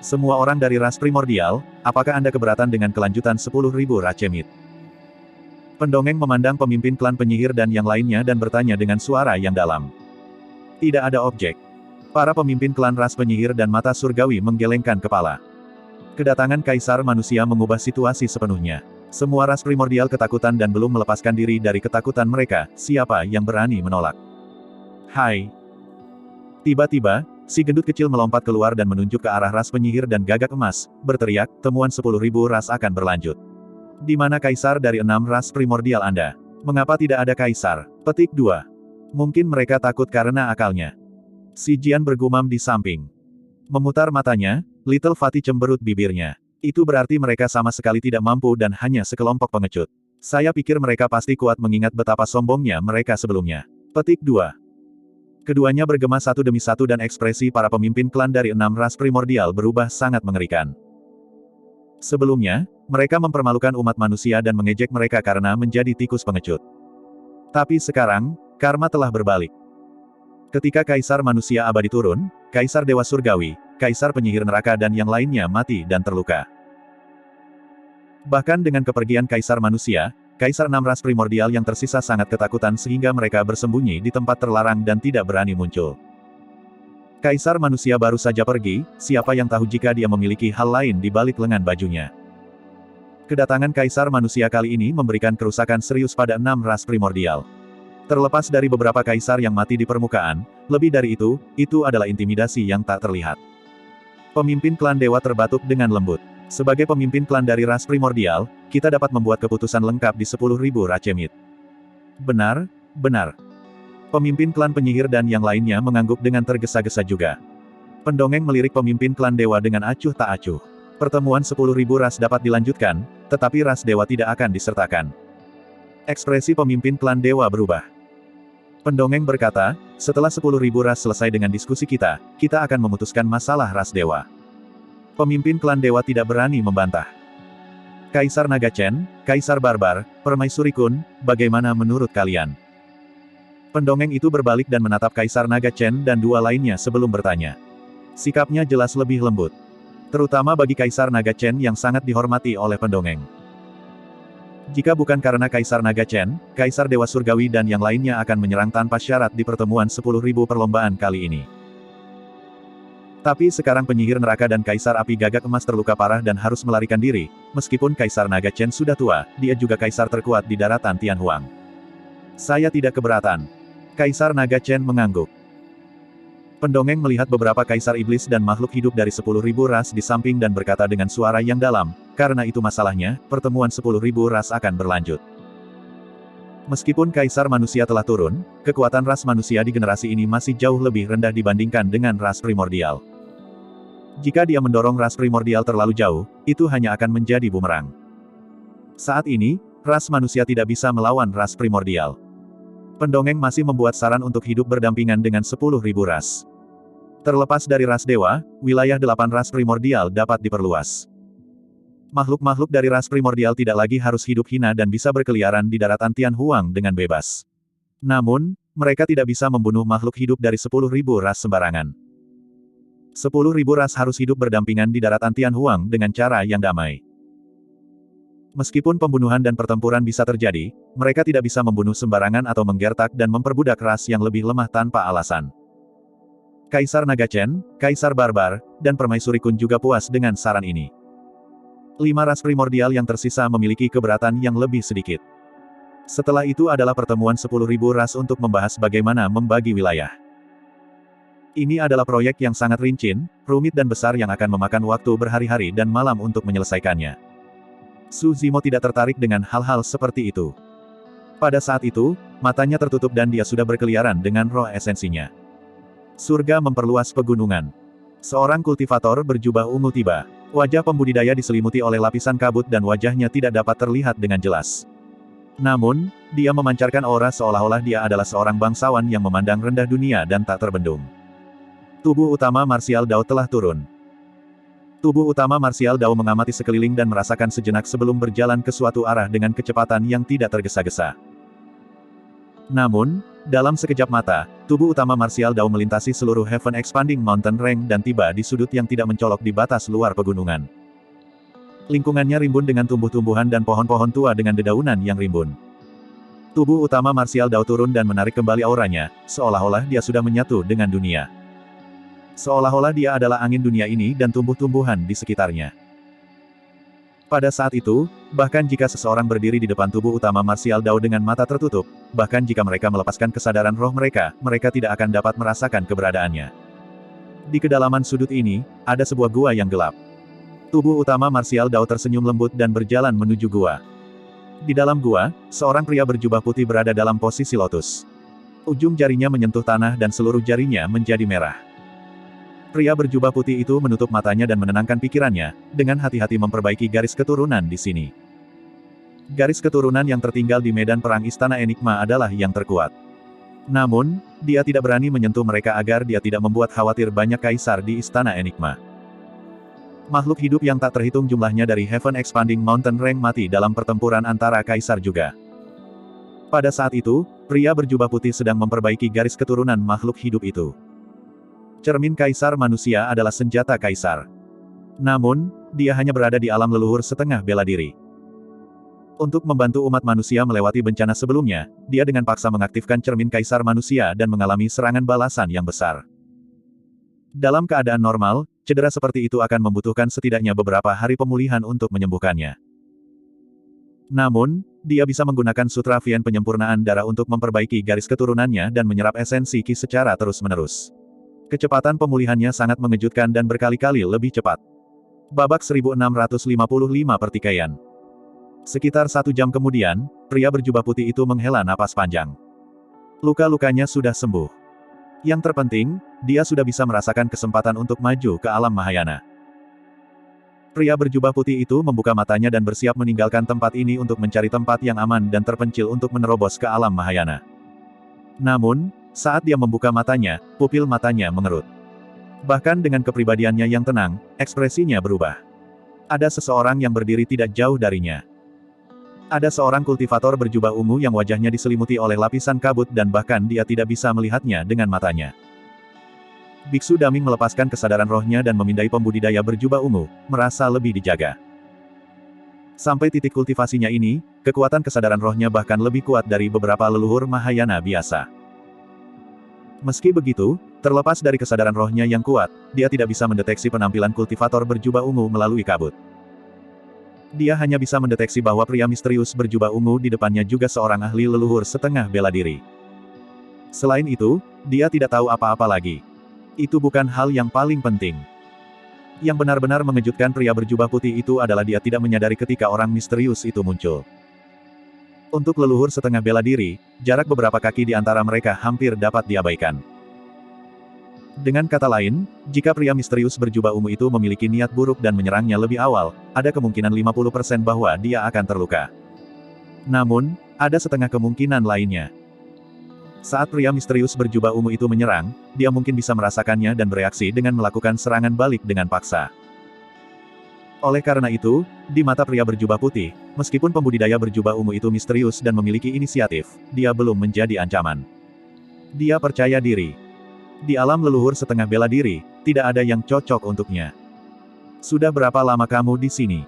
S1: Semua orang dari ras primordial, apakah Anda keberatan dengan kelanjutan 10.000 Racemit? Pendongeng memandang pemimpin klan penyihir dan yang lainnya dan bertanya dengan suara yang dalam. Tidak ada objek. Para pemimpin klan ras penyihir dan mata surgawi menggelengkan kepala. Kedatangan Kaisar Manusia mengubah situasi sepenuhnya. Semua ras primordial ketakutan dan belum melepaskan diri dari ketakutan mereka, siapa yang berani menolak? Hai! Tiba-tiba, si gendut kecil melompat keluar dan menunjuk ke arah ras penyihir dan gagak emas, berteriak, temuan 10.000 ras akan berlanjut. Di mana kaisar dari 6 ras primordial Anda? Mengapa tidak ada kaisar? Petik 2. Mungkin mereka takut karena akalnya. Si Jian bergumam di samping. Memutar matanya, Little Fatty cemberut bibirnya. Itu berarti mereka sama sekali tidak mampu dan hanya sekelompok pengecut. Saya pikir mereka pasti kuat mengingat betapa sombongnya mereka sebelumnya. Petik 2. Keduanya bergema satu demi satu dan ekspresi para pemimpin klan dari 6 ras primordial berubah sangat mengerikan. Sebelumnya, mereka mempermalukan umat manusia dan mengejek mereka karena menjadi tikus pengecut. Tapi sekarang, karma telah berbalik. Ketika Kaisar Manusia abadi turun, Kaisar Dewa Surgawi, Kaisar Penyihir Neraka dan yang lainnya mati dan terluka. Bahkan dengan kepergian Kaisar Manusia, Kaisar 6 ras primordial yang tersisa sangat ketakutan sehingga mereka bersembunyi di tempat terlarang dan tidak berani muncul. Kaisar Manusia baru saja pergi, siapa yang tahu jika dia memiliki hal lain di balik lengan bajunya. Kedatangan Kaisar Manusia kali ini memberikan kerusakan serius pada 6 ras primordial. Terlepas dari beberapa kaisar yang mati di permukaan, lebih dari itu adalah intimidasi yang tak terlihat. Pemimpin klan dewa terbatuk dengan lembut. Sebagai pemimpin klan dari ras primordial, kita dapat membuat keputusan lengkap di 10.000 Racemit. Benar, benar. Pemimpin klan penyihir dan yang lainnya mengangguk dengan tergesa-gesa juga. Pendongeng melirik pemimpin klan dewa dengan acuh tak acuh. Pertemuan 10.000 ras dapat dilanjutkan, tetapi ras dewa tidak akan disertakan. Ekspresi pemimpin klan dewa berubah. Pendongeng berkata, setelah 10.000 ras selesai dengan diskusi kita akan memutuskan masalah ras dewa. Pemimpin klan dewa tidak berani membantah. Kaisar Naga Chen, Kaisar Barbar, Permaisuri Kun, bagaimana menurut kalian? Pendongeng itu berbalik dan menatap Kaisar Naga Chen dan 2 lainnya sebelum bertanya. Sikapnya jelas lebih lembut. Terutama bagi Kaisar Naga Chen yang sangat dihormati oleh pendongeng. Jika bukan karena Kaisar Naga Chen, Kaisar Dewa Surgawi dan yang lainnya akan menyerang tanpa syarat di pertemuan 10.000 perlombaan kali ini. Tapi sekarang penyihir neraka dan Kaisar Api Gagak Emas terluka parah dan harus melarikan diri. Meskipun Kaisar Naga Chen sudah tua, dia juga kaisar terkuat di daratan Tianhuang. Saya tidak keberatan. Kaisar Naga Chen mengangguk. Pendongeng melihat beberapa kaisar iblis dan makhluk hidup dari 10.000 ras di samping dan berkata dengan suara yang dalam, karena itu masalahnya, pertemuan 10.000 ras akan berlanjut. Meskipun kaisar manusia telah turun, kekuatan ras manusia di generasi ini masih jauh lebih rendah dibandingkan dengan ras primordial. Jika dia mendorong ras primordial terlalu jauh, itu hanya akan menjadi bumerang. Saat ini, ras manusia tidak bisa melawan ras primordial. Pendongeng masih membuat saran untuk hidup berdampingan dengan 10.000 ras. Terlepas dari ras dewa, wilayah 8 ras primordial dapat diperluas. Makhluk-makhluk dari ras primordial tidak lagi harus hidup hina dan bisa berkeliaran di daratan Tianhuang dengan bebas. Namun, mereka tidak bisa membunuh makhluk hidup dari 10.000 ras sembarangan. 10.000 ras harus hidup berdampingan di daratan Tianhuang dengan cara yang damai. Meskipun pembunuhan dan pertempuran bisa terjadi, mereka tidak bisa membunuh sembarangan atau menggertak dan memperbudak ras yang lebih lemah tanpa alasan. Kaisar Naga Chen, Kaisar Barbar, dan Permaisuri Kun juga puas dengan saran ini. 5 ras primordial yang tersisa memiliki keberatan yang lebih sedikit. Setelah itu adalah pertemuan 10.000 ras untuk membahas bagaimana membagi wilayah. Ini adalah proyek yang sangat rinci, rumit dan besar yang akan memakan waktu berhari-hari dan malam untuk menyelesaikannya. Su Zimo tidak tertarik dengan hal-hal seperti itu. Pada saat itu, matanya tertutup dan dia sudah berkeliaran dengan roh esensinya. Surga memperluas pegunungan. Seorang kultivator berjubah ungu tiba. Wajah pembudidaya diselimuti oleh lapisan kabut dan wajahnya tidak dapat terlihat dengan jelas. Namun, dia memancarkan aura seolah-olah dia adalah seorang bangsawan yang memandang rendah dunia dan tak terbendung. Tubuh utama Martial Dao telah turun. Tubuh utama Martial Dao mengamati sekeliling dan merasakan sejenak sebelum berjalan ke suatu arah dengan kecepatan yang tidak tergesa-gesa. Namun, dalam sekejap mata, tubuh utama Martial Dao melintasi seluruh Heaven Expanding Mountain Range dan tiba di sudut yang tidak mencolok di batas luar pegunungan. Lingkungannya rimbun dengan tumbuh-tumbuhan dan pohon-pohon tua dengan dedaunan yang rimbun. Tubuh utama Martial Dao turun dan menarik kembali auranya, seolah-olah dia sudah menyatu dengan dunia. Seolah-olah dia adalah angin dunia ini dan tumbuh-tumbuhan di sekitarnya. Pada saat itu, bahkan jika seseorang berdiri di depan tubuh utama Martial Dao dengan mata tertutup, bahkan jika mereka melepaskan kesadaran roh mereka, mereka tidak akan dapat merasakan keberadaannya. Di kedalaman sudut ini, ada sebuah gua yang gelap. Tubuh utama Martial Dao tersenyum lembut dan berjalan menuju gua. Di dalam gua, seorang pria berjubah putih berada dalam posisi lotus. Ujung jarinya menyentuh tanah dan seluruh jarinya menjadi merah. Pria berjubah putih itu menutup matanya dan menenangkan pikirannya, dengan hati-hati memperbaiki garis keturunan di sini. Garis keturunan yang tertinggal di medan perang Istana Enigma adalah yang terkuat. Namun, dia tidak berani menyentuh mereka agar dia tidak membuat khawatir banyak kaisar di Istana Enigma. Makhluk hidup yang tak terhitung jumlahnya dari Heaven Expanding Mountain Range mati dalam pertempuran antara kaisar juga. Pada saat itu, pria berjubah putih sedang memperbaiki garis keturunan makhluk hidup itu. Cermin kaisar manusia adalah senjata kaisar. Namun, dia hanya berada di alam leluhur setengah bela diri. Untuk membantu umat manusia melewati bencana sebelumnya, dia dengan paksa mengaktifkan cermin kaisar manusia dan mengalami serangan balasan yang besar. Dalam keadaan normal, cedera seperti itu akan membutuhkan setidaknya beberapa hari pemulihan untuk menyembuhkannya. Namun, dia bisa menggunakan Sutra Vien penyempurnaan darah untuk memperbaiki garis keturunannya dan menyerap esensi Qi secara terus-menerus. Kecepatan pemulihannya sangat mengejutkan dan berkali-kali lebih cepat. Babak 1655 pertikaian. Sekitar 1 jam kemudian, pria berjubah putih itu menghela napas panjang. Luka-lukanya sudah sembuh. Yang terpenting, dia sudah bisa merasakan kesempatan untuk maju ke alam Mahayana. Pria berjubah putih itu membuka matanya dan bersiap meninggalkan tempat ini untuk mencari tempat yang aman dan terpencil untuk menerobos ke alam Mahayana. Namun, saat dia membuka matanya, pupil matanya mengerut. Bahkan dengan kepribadiannya yang tenang, ekspresinya berubah. Ada seseorang yang berdiri tidak jauh darinya. Ada seorang kultivator berjubah ungu yang wajahnya diselimuti oleh lapisan kabut dan bahkan dia tidak bisa melihatnya dengan matanya. Biksu Daming melepaskan kesadaran rohnya dan memindai pembudidaya berjubah ungu, merasa lebih dijaga. Sampai titik kultivasinya ini, kekuatan kesadaran rohnya bahkan lebih kuat dari beberapa leluhur Mahayana biasa. Meski begitu, terlepas dari kesadaran rohnya yang kuat, dia tidak bisa mendeteksi penampilan kultivator berjubah ungu melalui kabut. Dia hanya bisa mendeteksi bahwa pria misterius berjubah ungu di depannya juga seorang ahli leluhur setengah bela diri. Selain itu, dia tidak tahu apa-apa lagi. Itu bukan hal yang paling penting. Yang benar-benar mengejutkan pria berjubah putih itu adalah dia tidak menyadari ketika orang misterius itu muncul. Untuk leluhur setengah bela diri, jarak beberapa kaki di antara mereka hampir dapat diabaikan. Dengan kata lain, jika pria misterius berjubah ungu itu memiliki niat buruk dan menyerangnya lebih awal, ada kemungkinan 50% bahwa dia akan terluka. Namun, ada setengah kemungkinan lainnya. Saat pria misterius berjubah ungu itu menyerang, dia mungkin bisa merasakannya dan bereaksi dengan melakukan serangan balik dengan paksa. Oleh karena itu, di mata pria berjubah putih, meskipun pembudidaya berjubah ungu itu misterius dan memiliki inisiatif, dia belum menjadi ancaman. Dia percaya diri. Di alam leluhur setengah bela diri, tidak ada yang cocok untuknya. Sudah berapa lama kamu di sini?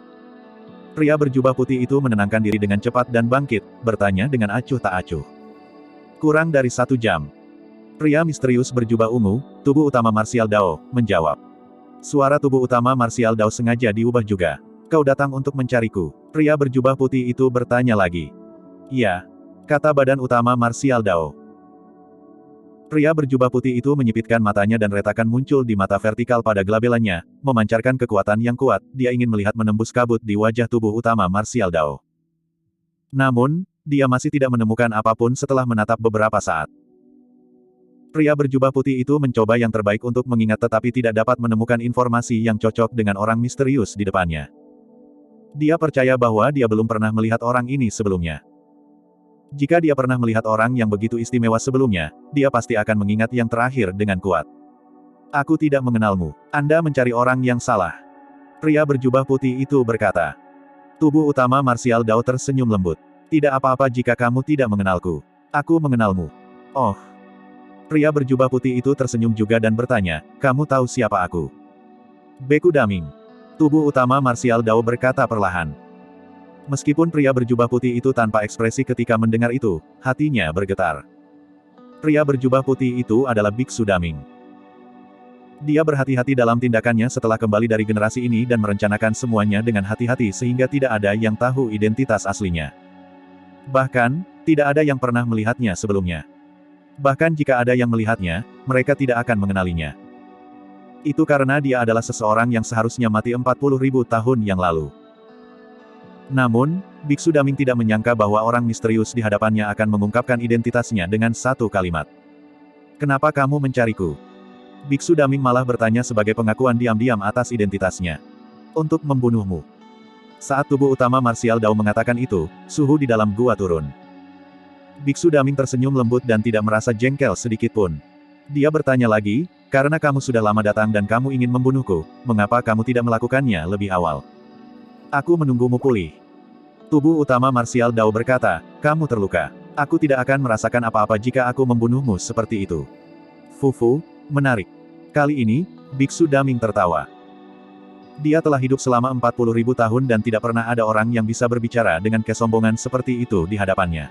S1: Pria berjubah putih itu menenangkan diri dengan cepat dan bangkit, bertanya dengan acuh tak acuh. Kurang dari 1 jam. Pria misterius berjubah ungu, tubuh utama Martial Dao, menjawab. Suara tubuh utama Martial Dao sengaja diubah juga. Kau datang untuk mencariku. Pria berjubah putih itu bertanya lagi. Iya, kata badan utama Martial Dao. Pria berjubah putih itu menyipitkan matanya dan retakan muncul di mata vertikal pada gelabelannya, memancarkan kekuatan yang kuat. Dia ingin melihat menembus kabut di wajah tubuh utama Martial Dao. Namun, dia masih tidak menemukan apapun setelah menatap beberapa saat. Pria berjubah putih itu mencoba yang terbaik untuk mengingat tetapi tidak dapat menemukan informasi yang cocok dengan orang misterius di depannya. Dia percaya bahwa dia belum pernah melihat orang ini sebelumnya. Jika dia pernah melihat orang yang begitu istimewa sebelumnya, dia pasti akan mengingat yang terakhir dengan kuat. Aku tidak mengenalmu. Anda mencari orang yang salah. Pria berjubah putih itu berkata. Tubuh utama Martial Dao tersenyum lembut. Tidak apa-apa jika kamu tidak mengenalku. Aku mengenalmu. Oh. Pria berjubah putih itu tersenyum juga dan bertanya, kamu tahu siapa aku? Beku Daming. Tubuh utama Martial Dao berkata perlahan. Meskipun pria berjubah putih itu tanpa ekspresi ketika mendengar itu, hatinya bergetar. Pria berjubah putih itu adalah Biksu Daming. Dia berhati-hati dalam tindakannya setelah kembali dari generasi ini dan merencanakan semuanya dengan hati-hati sehingga tidak ada yang tahu identitas aslinya. Bahkan, tidak ada yang pernah melihatnya sebelumnya. Bahkan jika ada yang melihatnya, mereka tidak akan mengenalinya. Itu karena dia adalah seseorang yang seharusnya mati 40.000 tahun yang lalu. Namun, Biksu Daming tidak menyangka bahwa orang misterius di hadapannya akan mengungkapkan identitasnya dengan satu kalimat. Kenapa kamu mencariku? Biksu Daming malah bertanya sebagai pengakuan diam-diam atas identitasnya. Untuk membunuhmu. Saat tubuh utama Martial Dao mengatakan itu, suhu di dalam gua turun. Biksu Daming tersenyum lembut dan tidak merasa jengkel sedikit pun. Dia bertanya lagi, karena kamu sudah lama datang dan kamu ingin membunuhku, mengapa kamu tidak melakukannya lebih awal? Aku menunggumu pulih. Tubuh utama Martial Dao berkata, kamu terluka. Aku tidak akan merasakan apa-apa jika aku membunuhmu seperti itu. Fufu, menarik. Kali ini, Biksu Daming tertawa. Dia telah hidup selama 40.000 tahun dan tidak pernah ada orang yang bisa berbicara dengan kesombongan seperti itu di hadapannya.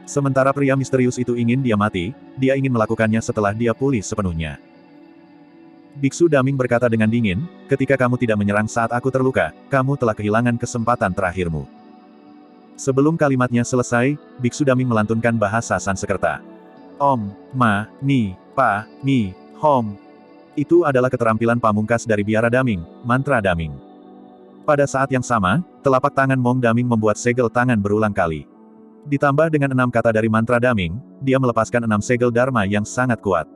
S1: Sementara pria misterius itu ingin dia mati, dia ingin melakukannya setelah dia pulih sepenuhnya. Biksu Daming berkata dengan dingin, ketika kamu tidak menyerang saat aku terluka, kamu telah kehilangan kesempatan terakhirmu. Sebelum kalimatnya selesai, Biksu Daming melantunkan bahasa Sanskerta. Om, Ma, Ni, Pa, Mi, Hom. Itu adalah keterampilan pamungkas dari biara Daming, mantra Daming. Pada saat yang sama, telapak tangan Mong Daming membuat segel tangan berulang kali. Ditambah dengan 6 kata dari mantra Daming, dia melepaskan 6 segel Dharma yang sangat kuat.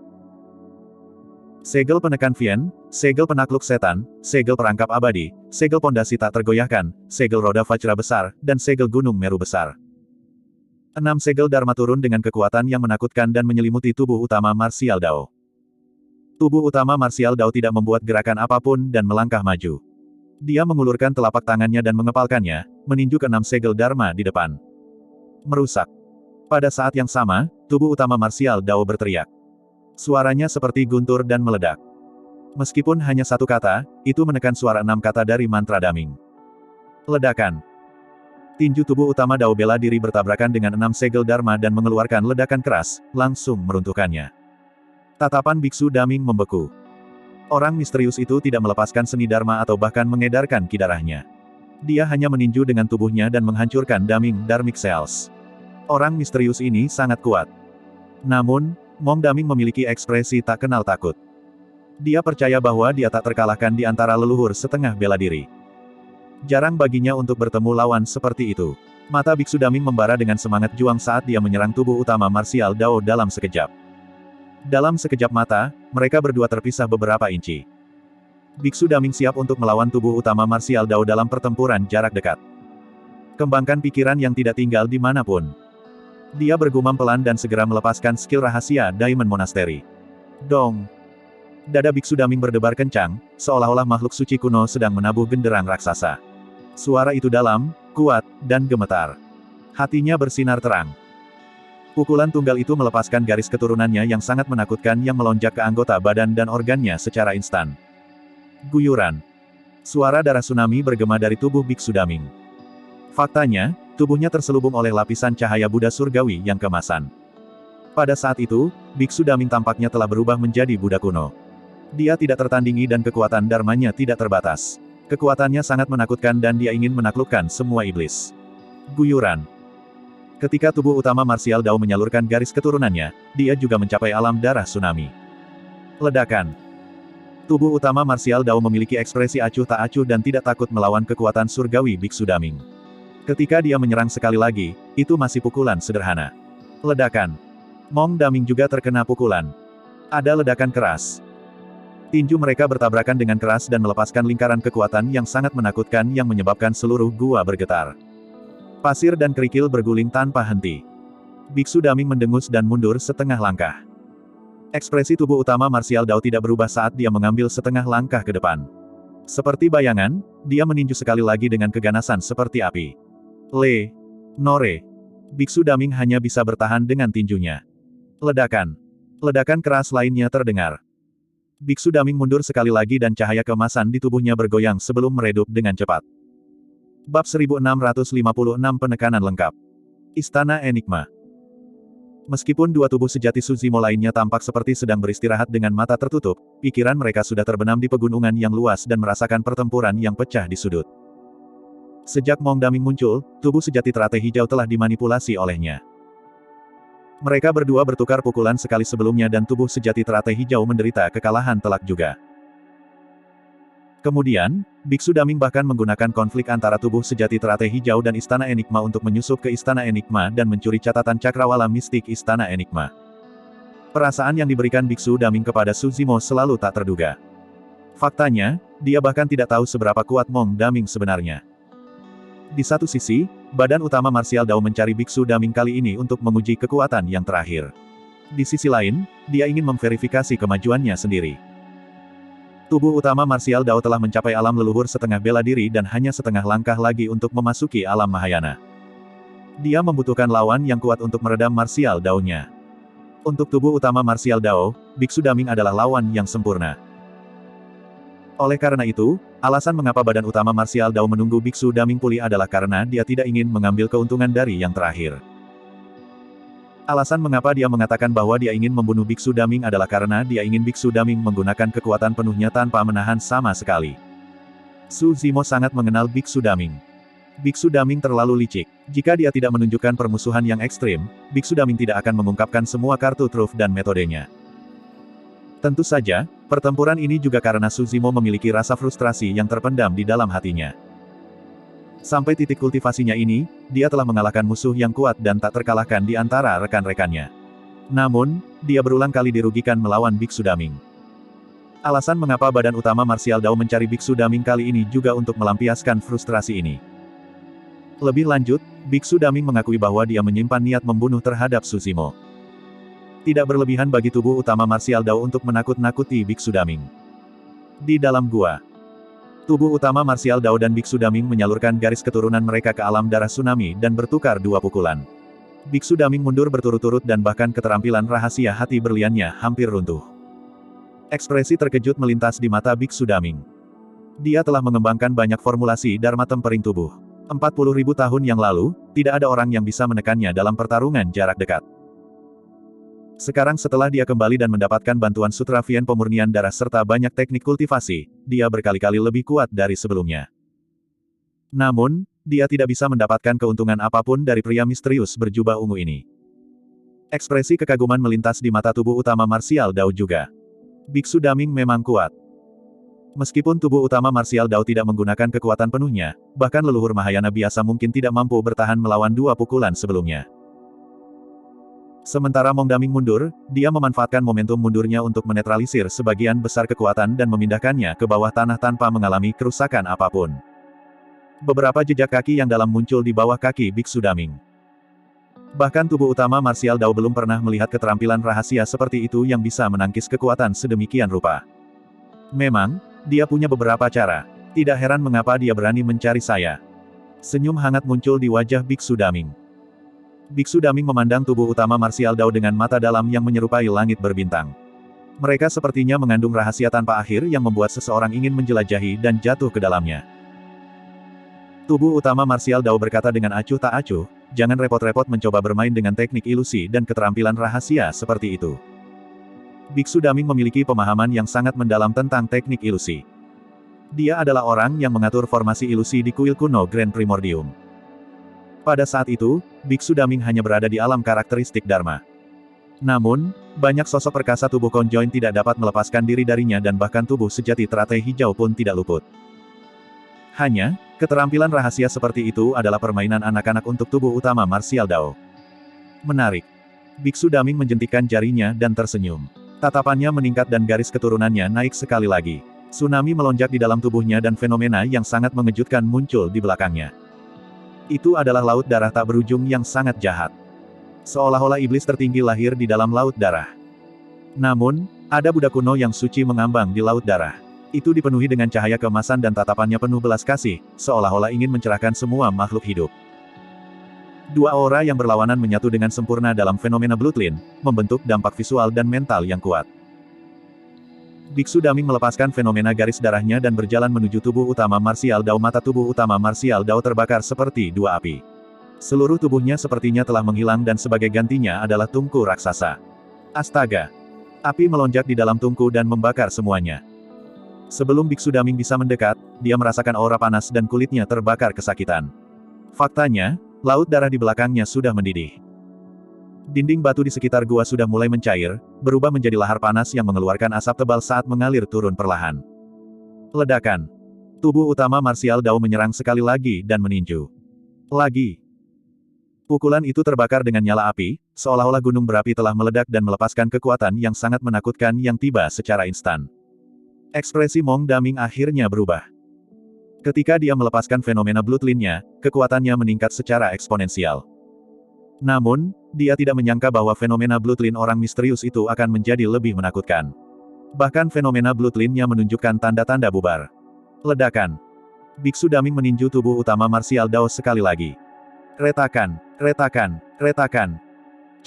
S1: Segel penekan Vien, segel penakluk setan, segel perangkap abadi, segel pondasi tak tergoyahkan, segel roda Vajra besar, dan segel gunung Meru besar. 6 segel Dharma turun dengan kekuatan yang menakutkan dan menyelimuti tubuh utama Martial Dao. Tubuh utama Martial Dao tidak membuat gerakan apapun dan melangkah maju. Dia mengulurkan telapak tangannya dan mengepalkannya, meninju ke 6 segel Dharma di depan. Merusak. Pada saat yang sama, tubuh utama Martial Dao berteriak. Suaranya seperti guntur dan meledak. Meskipun hanya 1 kata, itu menekan suara 6 kata dari mantra Daming. Ledakan. Tinju tubuh utama Dao bela diri bertabrakan dengan 6 segel Dharma dan mengeluarkan ledakan keras, langsung meruntuhkannya. Tatapan Biksu Daming membeku. Orang misterius itu tidak melepaskan seni Dharma atau bahkan mengedarkan ki darahnya. Dia hanya meninju dengan tubuhnya dan menghancurkan Daming Dharmic Cells. Orang misterius ini sangat kuat. Namun, Mong Daming memiliki ekspresi tak kenal takut. Dia percaya bahwa dia tak terkalahkan di antara leluhur setengah bela diri. Jarang baginya untuk bertemu lawan seperti itu. Mata Biksu Daming membara dengan semangat juang saat dia menyerang tubuh utama marsial Dao dalam sekejap. Dalam sekejap mata, mereka berdua terpisah beberapa inci. Biksu Daming siap untuk melawan tubuh utama marsial Dao dalam pertempuran jarak dekat. Kembangkan pikiran yang tidak tinggal di manapun. Dia bergumam pelan dan segera melepaskan skill rahasia Diamond Monastery. Dong! Dada Biksu Daming berdebar kencang, seolah-olah makhluk suci kuno sedang menabuh genderang raksasa. Suara itu dalam, kuat, dan gemetar. Hatinya bersinar terang. Pukulan tunggal itu melepaskan garis keturunannya yang sangat menakutkan yang melonjak ke anggota badan dan organnya secara instan. Guyuran. Suara darah tsunami bergema dari tubuh Biksu Daming. Faktanya, tubuhnya terselubung oleh lapisan cahaya Buddha surgawi yang kemasan. Pada saat itu, Biksu Daming tampaknya telah berubah menjadi Buddha kuno. Dia tidak tertandingi dan kekuatan dharmanya tidak terbatas. Kekuatannya sangat menakutkan dan dia ingin menaklukkan semua iblis. Guyuran. Ketika tubuh utama marsial Dao menyalurkan garis keturunannya, dia juga mencapai alam darah tsunami. Ledakan. Tubuh utama marsial Dao memiliki ekspresi acuh tak acuh dan tidak takut melawan kekuatan surgawi Biksu Daming. Ketika dia menyerang sekali lagi, itu masih pukulan sederhana. Ledakan. Mong Daming juga terkena pukulan. Ada ledakan keras. Tinju mereka bertabrakan dengan keras dan melepaskan lingkaran kekuatan yang sangat menakutkan yang menyebabkan seluruh gua bergetar. Pasir dan kerikil berguling tanpa henti. Biksu Daming mendengus dan mundur setengah langkah. Ekspresi tubuh utama marsial Dao tidak berubah saat dia mengambil setengah langkah ke depan. Seperti bayangan, dia meninju sekali lagi dengan keganasan seperti api. Nore. Biksu Daming hanya bisa bertahan dengan tinjunya. Ledakan. Ledakan keras lainnya terdengar. Biksu Daming mundur sekali lagi dan cahaya keemasan di tubuhnya bergoyang sebelum meredup dengan cepat. Bab 1656 Penekanan lengkap. Istana Enigma. Meskipun dua tubuh sejati Suzimo lainnya tampak seperti sedang beristirahat dengan mata tertutup, pikiran mereka sudah terbenam di pegunungan yang luas dan merasakan pertempuran yang pecah di sudut. Sejak Mong Daming muncul, tubuh sejati teratai hijau telah dimanipulasi olehnya. Mereka berdua bertukar pukulan sekali sebelumnya dan tubuh sejati teratai hijau menderita kekalahan telak juga. Kemudian, Biksu Daming bahkan menggunakan konflik antara tubuh sejati teratai hijau dan Istana Enigma untuk menyusup ke Istana Enigma dan mencuri catatan cakrawala mistik Istana Enigma. Perasaan yang diberikan Biksu Daming kepada Suzimo selalu tak terduga. Faktanya, dia bahkan tidak tahu seberapa kuat Mong Daming sebenarnya. Di satu sisi, badan utama marsial Dao mencari Biksu Daming kali ini untuk menguji kekuatan yang terakhir. Di sisi lain, dia ingin memverifikasi kemajuannya sendiri. Tubuh utama marsial Dao telah mencapai alam leluhur setengah bela diri dan hanya setengah langkah lagi untuk memasuki alam Mahayana. Dia membutuhkan lawan yang kuat untuk meredam marsial Dao-nya. Untuk tubuh utama marsial Dao, Biksu Daming adalah lawan yang sempurna. Oleh karena itu, alasan mengapa badan utama marsial Dao menunggu Biksu Daming pulih adalah karena dia tidak ingin mengambil keuntungan dari yang terakhir. Alasan mengapa dia mengatakan bahwa dia ingin membunuh Biksu Daming adalah karena dia ingin Biksu Daming menggunakan kekuatan penuhnya tanpa menahan sama sekali. Suzimo sangat mengenal Biksu Daming. Biksu Daming terlalu licik. Jika dia tidak menunjukkan permusuhan yang ekstrim, Biksu Daming tidak akan mengungkapkan semua kartu truf dan metodenya. Tentu saja, pertempuran ini juga karena Suzimo memiliki rasa frustrasi yang terpendam di dalam hatinya. Sampai titik kultivasinya ini, dia telah mengalahkan musuh yang kuat dan tak terkalahkan di antara rekan-rekannya. Namun, dia berulang kali dirugikan melawan Biksu Daming. Alasan mengapa badan utama marsial Dao mencari Biksu Daming kali ini juga untuk melampiaskan frustrasi ini. Lebih lanjut, Biksu Daming mengakui bahwa dia menyimpan niat membunuh terhadap Suzimo. Tidak berlebihan bagi tubuh utama marsial Dao untuk menakut-nakuti Biksu Daming. Di dalam gua, tubuh utama marsial Dao dan Biksu Daming menyalurkan garis keturunan mereka ke alam darah tsunami dan bertukar dua pukulan. Biksu Daming mundur berturut-turut dan bahkan keterampilan rahasia hati berliannya hampir runtuh. Ekspresi terkejut melintas di mata Biksu Daming. Dia telah mengembangkan banyak formulasi Dharma tempering tubuh. 40.000 tahun yang lalu, tidak ada orang yang bisa menekannya dalam pertarungan jarak dekat. Sekarang setelah dia kembali dan mendapatkan bantuan Sutra Vien pemurnian darah serta banyak teknik kultivasi, dia berkali-kali lebih kuat dari sebelumnya. Namun, dia tidak bisa mendapatkan keuntungan apapun dari pria misterius berjubah ungu ini. Ekspresi kekaguman melintas di mata tubuh utama marsial Dao juga. Biksu Daming memang kuat. Meskipun tubuh utama marsial Dao tidak menggunakan kekuatan penuhnya, bahkan leluhur Mahayana biasa mungkin tidak mampu bertahan melawan dua pukulan sebelumnya. Sementara Mong Daming mundur, dia memanfaatkan momentum mundurnya untuk menetralisir sebagian besar kekuatan dan memindahkannya ke bawah tanah tanpa mengalami kerusakan apapun. Beberapa jejak kaki yang dalam muncul di bawah kaki Biksu Daming. Bahkan tubuh utama marsial Dao belum pernah melihat keterampilan rahasia seperti itu yang bisa menangkis kekuatan sedemikian rupa. Memang, dia punya beberapa cara. Tidak heran mengapa dia berani mencari saya. Senyum hangat muncul di wajah Biksu Daming. Biksu Daming memandang tubuh utama marsial Dao dengan mata dalam yang menyerupai langit berbintang. Mereka sepertinya mengandung rahasia tanpa akhir yang membuat seseorang ingin menjelajahi dan jatuh ke dalamnya. Tubuh utama marsial Dao berkata dengan acuh tak acuh, jangan repot-repot mencoba bermain dengan teknik ilusi dan keterampilan rahasia seperti itu. Biksu Daming memiliki pemahaman yang sangat mendalam tentang teknik ilusi. Dia adalah orang yang mengatur formasi ilusi di kuil kuno Grand Primordium. Pada saat itu, Biksu Daming hanya berada di alam karakteristik Dharma. Namun, banyak sosok perkasa tubuh konjoin tidak dapat melepaskan diri darinya dan bahkan tubuh sejati teratai hijau pun tidak luput. Hanya, keterampilan rahasia seperti itu adalah permainan anak-anak untuk tubuh utama marsial Dao. Menarik. Biksu Daming menjentikkan jarinya dan tersenyum. Tatapannya meningkat dan garis keturunannya naik sekali lagi. Tsunami melonjak di dalam tubuhnya dan fenomena yang sangat mengejutkan muncul di belakangnya. Itu adalah laut darah tak berujung yang sangat jahat. Seolah-olah iblis tertinggi lahir di dalam laut darah. Namun, ada Buddha kuno yang suci mengambang di laut darah. Itu dipenuhi dengan cahaya keemasan dan tatapannya penuh belas kasih, seolah-olah ingin mencerahkan semua makhluk hidup. Dua aura yang berlawanan menyatu dengan sempurna dalam fenomena Bloodline, membentuk dampak visual dan mental yang kuat. Biksu Daming melepaskan fenomena garis darahnya dan berjalan menuju tubuh utama marsial Dao. Mata tubuh utama marsial Dao terbakar seperti dua api. Seluruh tubuhnya sepertinya telah menghilang dan sebagai gantinya adalah tungku raksasa. Astaga! Api melonjak di dalam tungku dan membakar semuanya. Sebelum Biksu Daming bisa mendekat, dia merasakan aura panas dan kulitnya terbakar kesakitan. Faktanya, laut darah di belakangnya sudah mendidih. Dinding batu di sekitar gua sudah mulai mencair, berubah menjadi lahar panas yang mengeluarkan asap tebal saat mengalir turun perlahan. Ledakan. Tubuh utama marsial Dao menyerang sekali lagi dan meninju. Lagi. Pukulan itu terbakar dengan nyala api, seolah-olah gunung berapi telah meledak dan melepaskan kekuatan yang sangat menakutkan yang tiba secara instan. Ekspresi Mong Daming akhirnya berubah. Ketika dia melepaskan fenomena Bloodline-nya, kekuatannya meningkat secara eksponensial. Namun, dia tidak menyangka bahwa fenomena Bloodline orang misterius itu akan menjadi lebih menakutkan. Bahkan fenomena Bloodline-nya menunjukkan tanda-tanda bubar. Ledakan. Biksu Daming meninju tubuh utama marsial Dao sekali lagi. Retakan, retakan, retakan.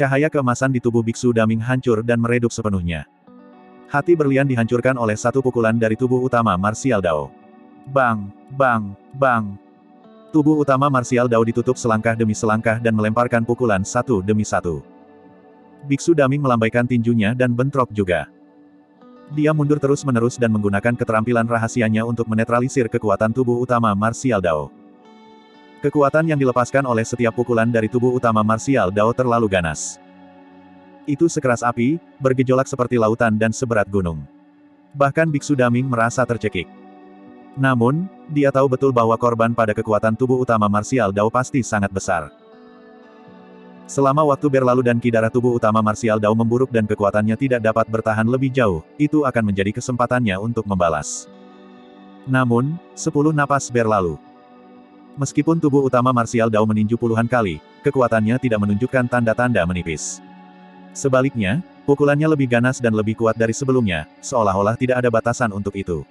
S1: Cahaya keemasan di tubuh Biksu Daming hancur dan meredup sepenuhnya. Hati berlian dihancurkan oleh satu pukulan dari tubuh utama marsial Dao. Bang, bang, bang. Tubuh utama marsial Dao ditutup selangkah demi selangkah dan melemparkan pukulan satu demi satu. Biksu Daming melambaikan tinjunya dan bentrok juga. Dia mundur terus-menerus dan menggunakan keterampilan rahasianya untuk menetralisir kekuatan tubuh utama marsial Dao. Kekuatan yang dilepaskan oleh setiap pukulan dari tubuh utama marsial Dao terlalu ganas. Itu sekeras api, bergejolak seperti lautan dan seberat gunung. Bahkan Biksu Daming merasa tercekik. Namun, dia tahu betul bahwa korban pada kekuatan tubuh utama marsial Dao pasti sangat besar. Selama waktu berlalu dan ki darah tubuh utama marsial Dao memburuk dan kekuatannya tidak dapat bertahan lebih jauh, itu akan menjadi kesempatannya untuk membalas. Namun, 10 napas berlalu. Meskipun tubuh utama marsial Dao meninju puluhan kali, kekuatannya tidak menunjukkan tanda-tanda menipis. Sebaliknya, pukulannya lebih ganas dan lebih kuat dari sebelumnya, seolah-olah tidak ada batasan untuk itu.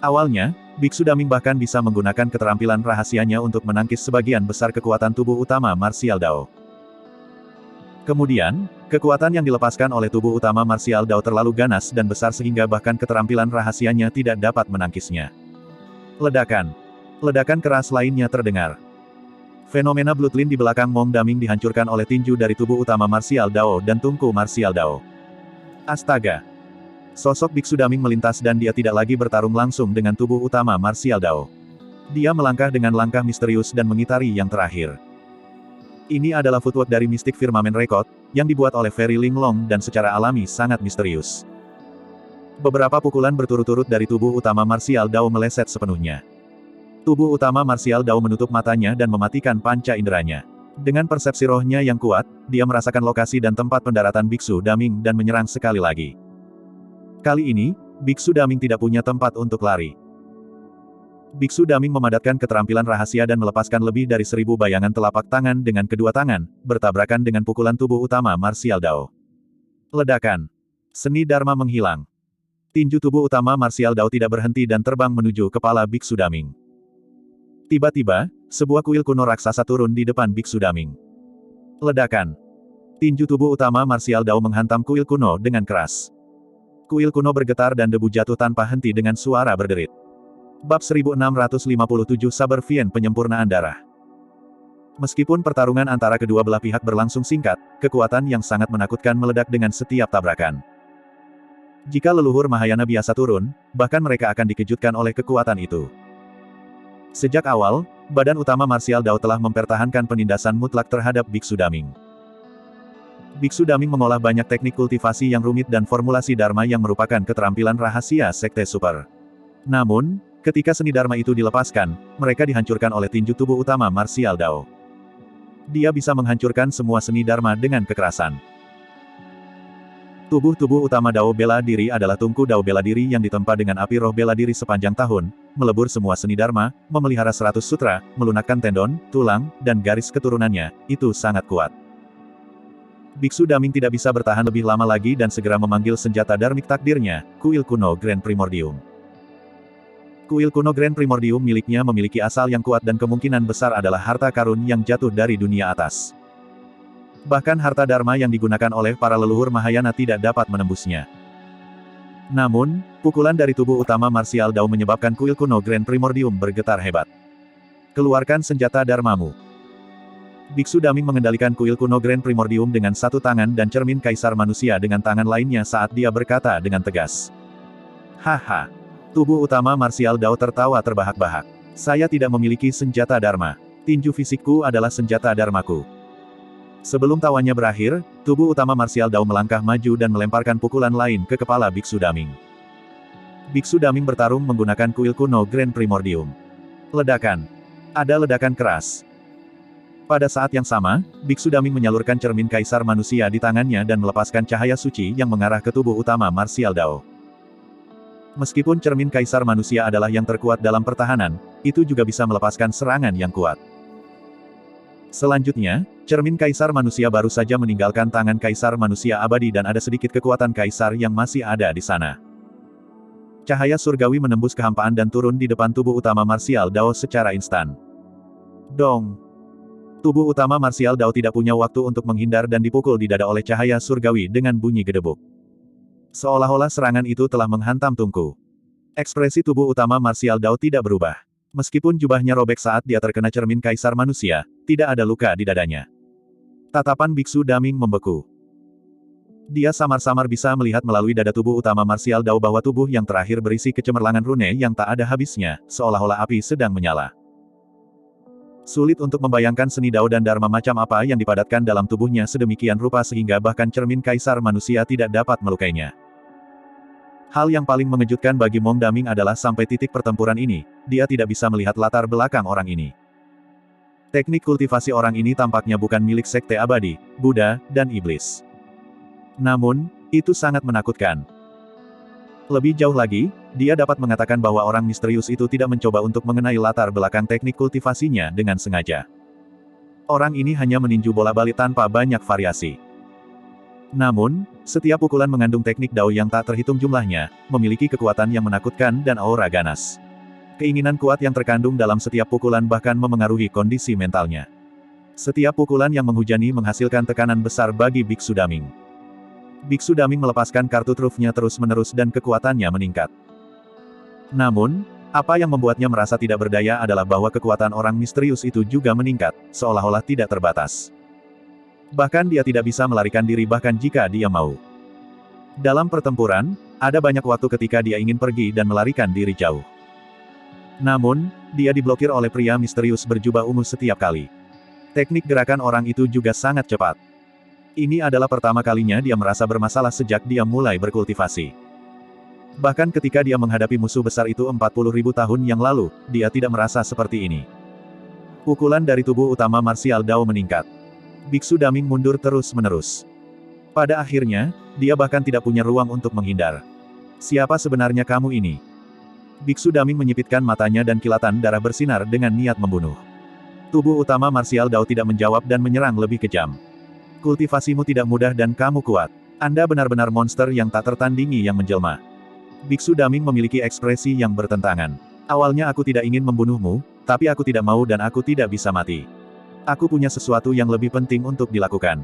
S1: Awalnya, Biksu Daming bahkan bisa menggunakan keterampilan rahasianya untuk menangkis sebagian besar kekuatan tubuh utama marsial Dao. Kemudian, kekuatan yang dilepaskan oleh tubuh utama martial Dao terlalu ganas dan besar sehingga bahkan keterampilan rahasianya tidak dapat menangkisnya. Ledakan. Ledakan keras lainnya terdengar. Fenomena Bloodline di belakang Mong Daming dihancurkan oleh tinju dari tubuh utama martial Dao dan tungku martial Dao. Astaga! Sosok Biksu Daming melintas dan dia tidak lagi bertarung langsung dengan tubuh utama martial Dao. Dia melangkah dengan langkah misterius dan mengitari yang terakhir. Ini adalah footwork dari Mystic Firmament Record, yang dibuat oleh Very Linglong dan secara alami sangat misterius. Beberapa pukulan berturut-turut dari tubuh utama martial Dao meleset sepenuhnya. Tubuh utama martial Dao menutup matanya dan mematikan panca inderanya. Dengan persepsi rohnya yang kuat, dia merasakan lokasi dan tempat pendaratan Biksu Daming dan menyerang sekali lagi. Kali ini, Biksu Daming tidak punya tempat untuk lari. Biksu Daming memadatkan keterampilan rahasia dan melepaskan lebih dari 1000 bayangan telapak tangan dengan kedua tangan, bertabrakan dengan pukulan tubuh utama martial Dao. Ledakan. Seni Dharma menghilang. Tinju tubuh utama martial Dao tidak berhenti dan terbang menuju kepala Biksu Daming. Tiba-tiba, sebuah kuil kuno raksasa turun di depan Biksu Daming. Ledakan. Tinju tubuh utama martial Dao menghantam kuil kuno dengan keras. Kuil kuno bergetar dan debu jatuh tanpa henti dengan suara berderit. Bab 1657 Saber Vien Penyempurnaan Darah. Meskipun pertarungan antara kedua belah pihak berlangsung singkat, kekuatan yang sangat menakutkan meledak dengan setiap tabrakan. Jika leluhur Mahayana biasa turun, bahkan mereka akan dikejutkan oleh kekuatan itu. Sejak awal, badan utama martial Dao telah mempertahankan penindasan mutlak terhadap Biksu Daming. Biksu Daming mengolah banyak teknik kultivasi yang rumit dan formulasi Dharma yang merupakan keterampilan rahasia Sekte Super. Namun, ketika seni Dharma itu dilepaskan, mereka dihancurkan oleh tinju tubuh utama martial Dao. Dia bisa menghancurkan semua seni Dharma dengan kekerasan. Tubuh-tubuh utama Dao bela diri adalah tungku Dao bela diri yang ditempa dengan api roh bela diri sepanjang tahun, melebur semua seni Dharma, memelihara 100 sutra, melunakkan tendon, tulang, dan garis keturunannya, itu sangat kuat. Biksu Daming tidak bisa bertahan lebih lama lagi dan segera memanggil senjata dharmik takdirnya, kuil kuno Grand Primordium. Kuil kuno Grand Primordium miliknya memiliki asal yang kuat dan kemungkinan besar adalah harta karun yang jatuh dari dunia atas. Bahkan harta Dharma yang digunakan oleh para leluhur Mahayana tidak dapat menembusnya. Namun, pukulan dari tubuh utama martial Dao menyebabkan kuil kuno Grand Primordium bergetar hebat. Keluarkan senjata Dharmamu. Biksu Daming mengendalikan kuil kuno Grand Primordium dengan satu tangan dan cermin kaisar manusia dengan tangan lainnya saat dia berkata dengan tegas. Haha. Tubuh utama martial Dao tertawa terbahak-bahak. Saya tidak memiliki senjata Dharma. Tinju fisikku adalah senjata Dharmaku. Sebelum tawanya berakhir, tubuh utama martial Dao melangkah maju dan melemparkan pukulan lain ke kepala Biksu Daming. Biksu Daming bertarung menggunakan kuil kuno Grand Primordium. Ledakan. Ada ledakan keras. Pada saat yang sama, Biksu Daming menyalurkan cermin kaisar manusia di tangannya dan melepaskan cahaya suci yang mengarah ke tubuh utama martial Dao. Meskipun cermin kaisar manusia adalah yang terkuat dalam pertahanan, itu juga bisa melepaskan serangan yang kuat. Selanjutnya, cermin kaisar manusia baru saja meninggalkan tangan kaisar manusia abadi dan ada sedikit kekuatan kaisar yang masih ada di sana. Cahaya surgawi menembus kehampaan dan turun di depan tubuh utama martial Dao secara instan. Dong! Tubuh utama martial Dao tidak punya waktu untuk menghindar dan dipukul di dada oleh cahaya surgawi dengan bunyi gedebuk. Seolah-olah serangan itu telah menghantam tungku. Ekspresi tubuh utama martial Dao tidak berubah. Meskipun jubahnya robek saat dia terkena cermin kaisar manusia, tidak ada luka di dadanya. Tatapan Biksu Daming membeku. Dia samar-samar bisa melihat melalui dada tubuh utama martial Dao bahwa tubuh yang terakhir berisi kecemerlangan rune yang tak ada habisnya, seolah-olah api sedang menyala. Sulit untuk membayangkan seni Dao dan Dharma macam apa yang dipadatkan dalam tubuhnya sedemikian rupa sehingga bahkan cermin kaisar manusia tidak dapat melukainya. Hal yang paling mengejutkan bagi Mong Daming adalah sampai titik pertempuran ini, dia tidak bisa melihat latar belakang orang ini. Teknik kultivasi orang ini tampaknya bukan milik Sekte Abadi, Buddha, dan Iblis. Namun, itu sangat menakutkan. Lebih jauh lagi, dia dapat mengatakan bahwa orang misterius itu tidak mencoba untuk mengenai latar belakang teknik kultivasinya dengan sengaja. Orang ini hanya meninju bola-balik tanpa banyak variasi. Namun, setiap pukulan mengandung teknik Dao yang tak terhitung jumlahnya, memiliki kekuatan yang menakutkan dan aura ganas. Keinginan kuat yang terkandung dalam setiap pukulan bahkan memengaruhi kondisi mentalnya. Setiap pukulan yang menghujani menghasilkan tekanan besar bagi Biksu Daming. Biksu Daming melepaskan kartu trufnya terus-menerus dan kekuatannya meningkat. Namun, apa yang membuatnya merasa tidak berdaya adalah bahwa kekuatan orang misterius itu juga meningkat, seolah-olah tidak terbatas. Bahkan dia tidak bisa melarikan diri bahkan jika dia mau. Dalam pertempuran, ada banyak waktu ketika dia ingin pergi dan melarikan diri jauh. Namun, dia diblokir oleh pria misterius berjubah ungu setiap kali. Teknik gerakan orang itu juga sangat cepat. Ini adalah pertama kalinya dia merasa bermasalah sejak dia mulai berkultivasi. Bahkan ketika dia menghadapi musuh besar itu 40.000 tahun yang lalu, dia tidak merasa seperti ini. Pukulan dari tubuh utama martial Dao meningkat. Biksu Daming mundur terus-menerus. Pada akhirnya, dia bahkan tidak punya ruang untuk menghindar. Siapa sebenarnya kamu ini? Biksu Daming menyipitkan matanya dan kilatan darah bersinar dengan niat membunuh. Tubuh utama martial Dao tidak menjawab dan menyerang lebih kejam. Kultivasimu tidak mudah dan kamu kuat. Anda benar-benar monster yang tak tertandingi yang menjelma. Biksu Daming memiliki ekspresi yang bertentangan. Awalnya aku tidak ingin membunuhmu, tapi aku tidak mau dan aku tidak bisa mati. Aku punya sesuatu yang lebih penting untuk dilakukan.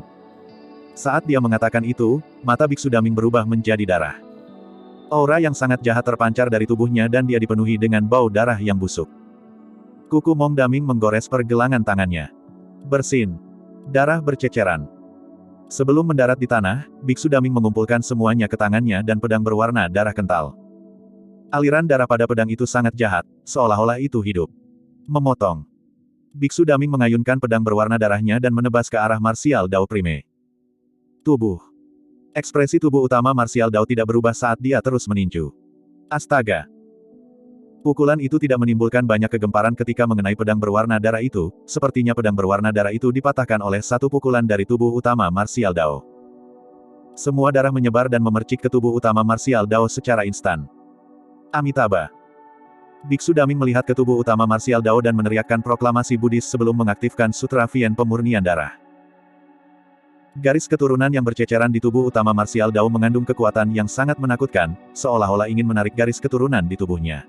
S1: Saat dia mengatakan itu, mata Biksu Daming berubah menjadi darah. Aura yang sangat jahat terpancar dari tubuhnya dan dia dipenuhi dengan bau darah yang busuk. Kuku Mong Daming menggores pergelangan tangannya. Bersin. Darah berceceran. Sebelum mendarat di tanah, Biksu Daming mengumpulkan semuanya ke tangannya dan pedang berwarna darah kental. Aliran darah pada pedang itu sangat jahat, seolah-olah itu hidup. Memotong. Biksu Daming mengayunkan pedang berwarna darahnya dan menebas ke arah martial Dao Prime. Tubuh. Ekspresi tubuh utama martial Dao tidak berubah saat dia terus meninju. Astaga! Pukulan itu tidak menimbulkan banyak kegemparan ketika mengenai pedang berwarna darah itu, sepertinya pedang berwarna darah itu dipatahkan oleh satu pukulan dari tubuh utama martial Dao. Semua darah menyebar dan memercik ke tubuh utama martial Dao secara instan. Amitabha! Biksu Daming melihat ke tubuh utama martial Dao dan meneriakkan proklamasi Buddhis sebelum mengaktifkan Sutra Vien pemurnian darah. Garis keturunan yang berceceran di tubuh utama martial Dao mengandung kekuatan yang sangat menakutkan, seolah-olah ingin menarik garis keturunan di tubuhnya.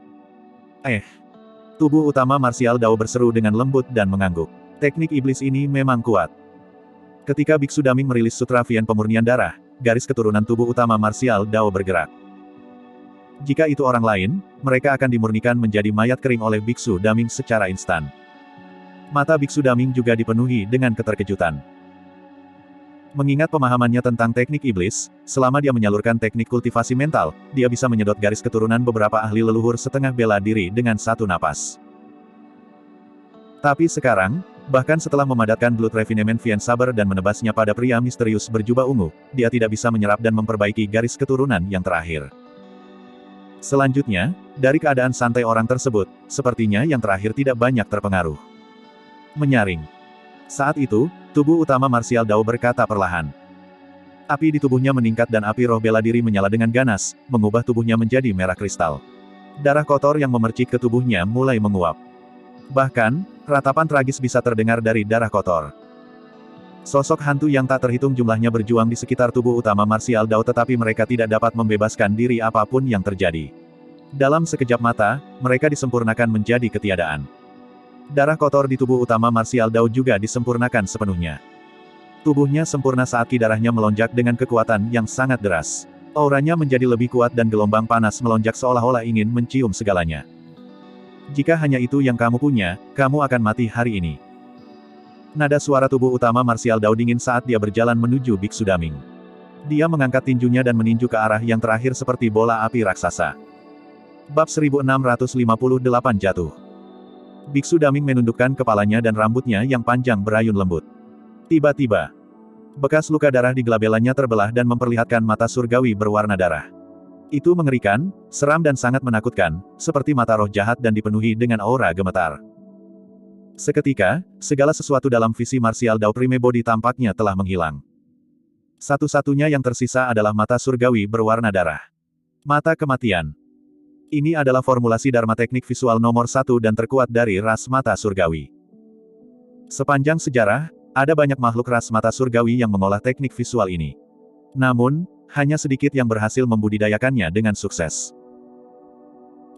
S1: Tubuh utama martial Dao berseru dengan lembut dan mengangguk. Teknik iblis ini memang kuat. Ketika Biksu Daming merilis Sutra Vien pemurnian darah, garis keturunan tubuh utama martial Dao bergerak. Jika itu orang lain, mereka akan dimurnikan menjadi mayat kering oleh Biksu Daming secara instan. Mata Biksu Daming juga dipenuhi dengan keterkejutan. Mengingat pemahamannya tentang teknik iblis, selama dia menyalurkan teknik kultivasi mental, dia bisa menyedot garis keturunan beberapa ahli leluhur setengah bela diri dengan satu napas. Tapi sekarang, bahkan setelah memadatkan Blood Refinement Vien Saber dan menebasnya pada pria misterius berjubah ungu, dia tidak bisa menyerap dan memperbaiki garis keturunan yang terakhir. Selanjutnya, dari keadaan santai orang tersebut, sepertinya yang terakhir tidak banyak terpengaruh. Menyaring. Saat itu, tubuh utama martial Dao berkata perlahan. Api di tubuhnya meningkat dan api roh bela diri menyala dengan ganas, mengubah tubuhnya menjadi merah kristal. Darah kotor yang memercik ke tubuhnya mulai menguap. Bahkan, ratapan tragis bisa terdengar dari darah kotor. Sosok hantu yang tak terhitung jumlahnya berjuang di sekitar tubuh utama martial Dao tetapi mereka tidak dapat membebaskan diri apapun yang terjadi. Dalam sekejap mata, mereka disempurnakan menjadi ketiadaan. Darah kotor di tubuh utama martial Dao juga disempurnakan sepenuhnya. Tubuhnya sempurna saat ki darahnya melonjak dengan kekuatan yang sangat deras. Auranya menjadi lebih kuat dan gelombang panas melonjak seolah-olah ingin mencium segalanya. Jika hanya itu yang kamu punya, kamu akan mati hari ini. Nada suara tubuh utama martial Dao dingin saat dia berjalan menuju Biksu Daming. Dia mengangkat tinjunya dan meninju ke arah yang terakhir seperti bola api raksasa. Bab 1658 jatuh. Biksu Daming menundukkan kepalanya dan rambutnya yang panjang berayun lembut. Tiba-tiba, bekas luka darah di gelabelannya terbelah dan memperlihatkan mata surgawi berwarna darah. Itu mengerikan, seram dan sangat menakutkan, seperti mata roh jahat dan dipenuhi dengan aura gemetar. Seketika, segala sesuatu dalam visi martial Dao Prime Body tampaknya telah menghilang. Satu-satunya yang tersisa adalah mata surgawi berwarna darah. Mata kematian. Ini adalah formulasi Dharma teknik visual nomor 1 dan terkuat dari ras mata surgawi. Sepanjang sejarah, ada banyak makhluk ras mata surgawi yang mengolah teknik visual ini. Namun, hanya sedikit yang berhasil membudidayakannya dengan sukses.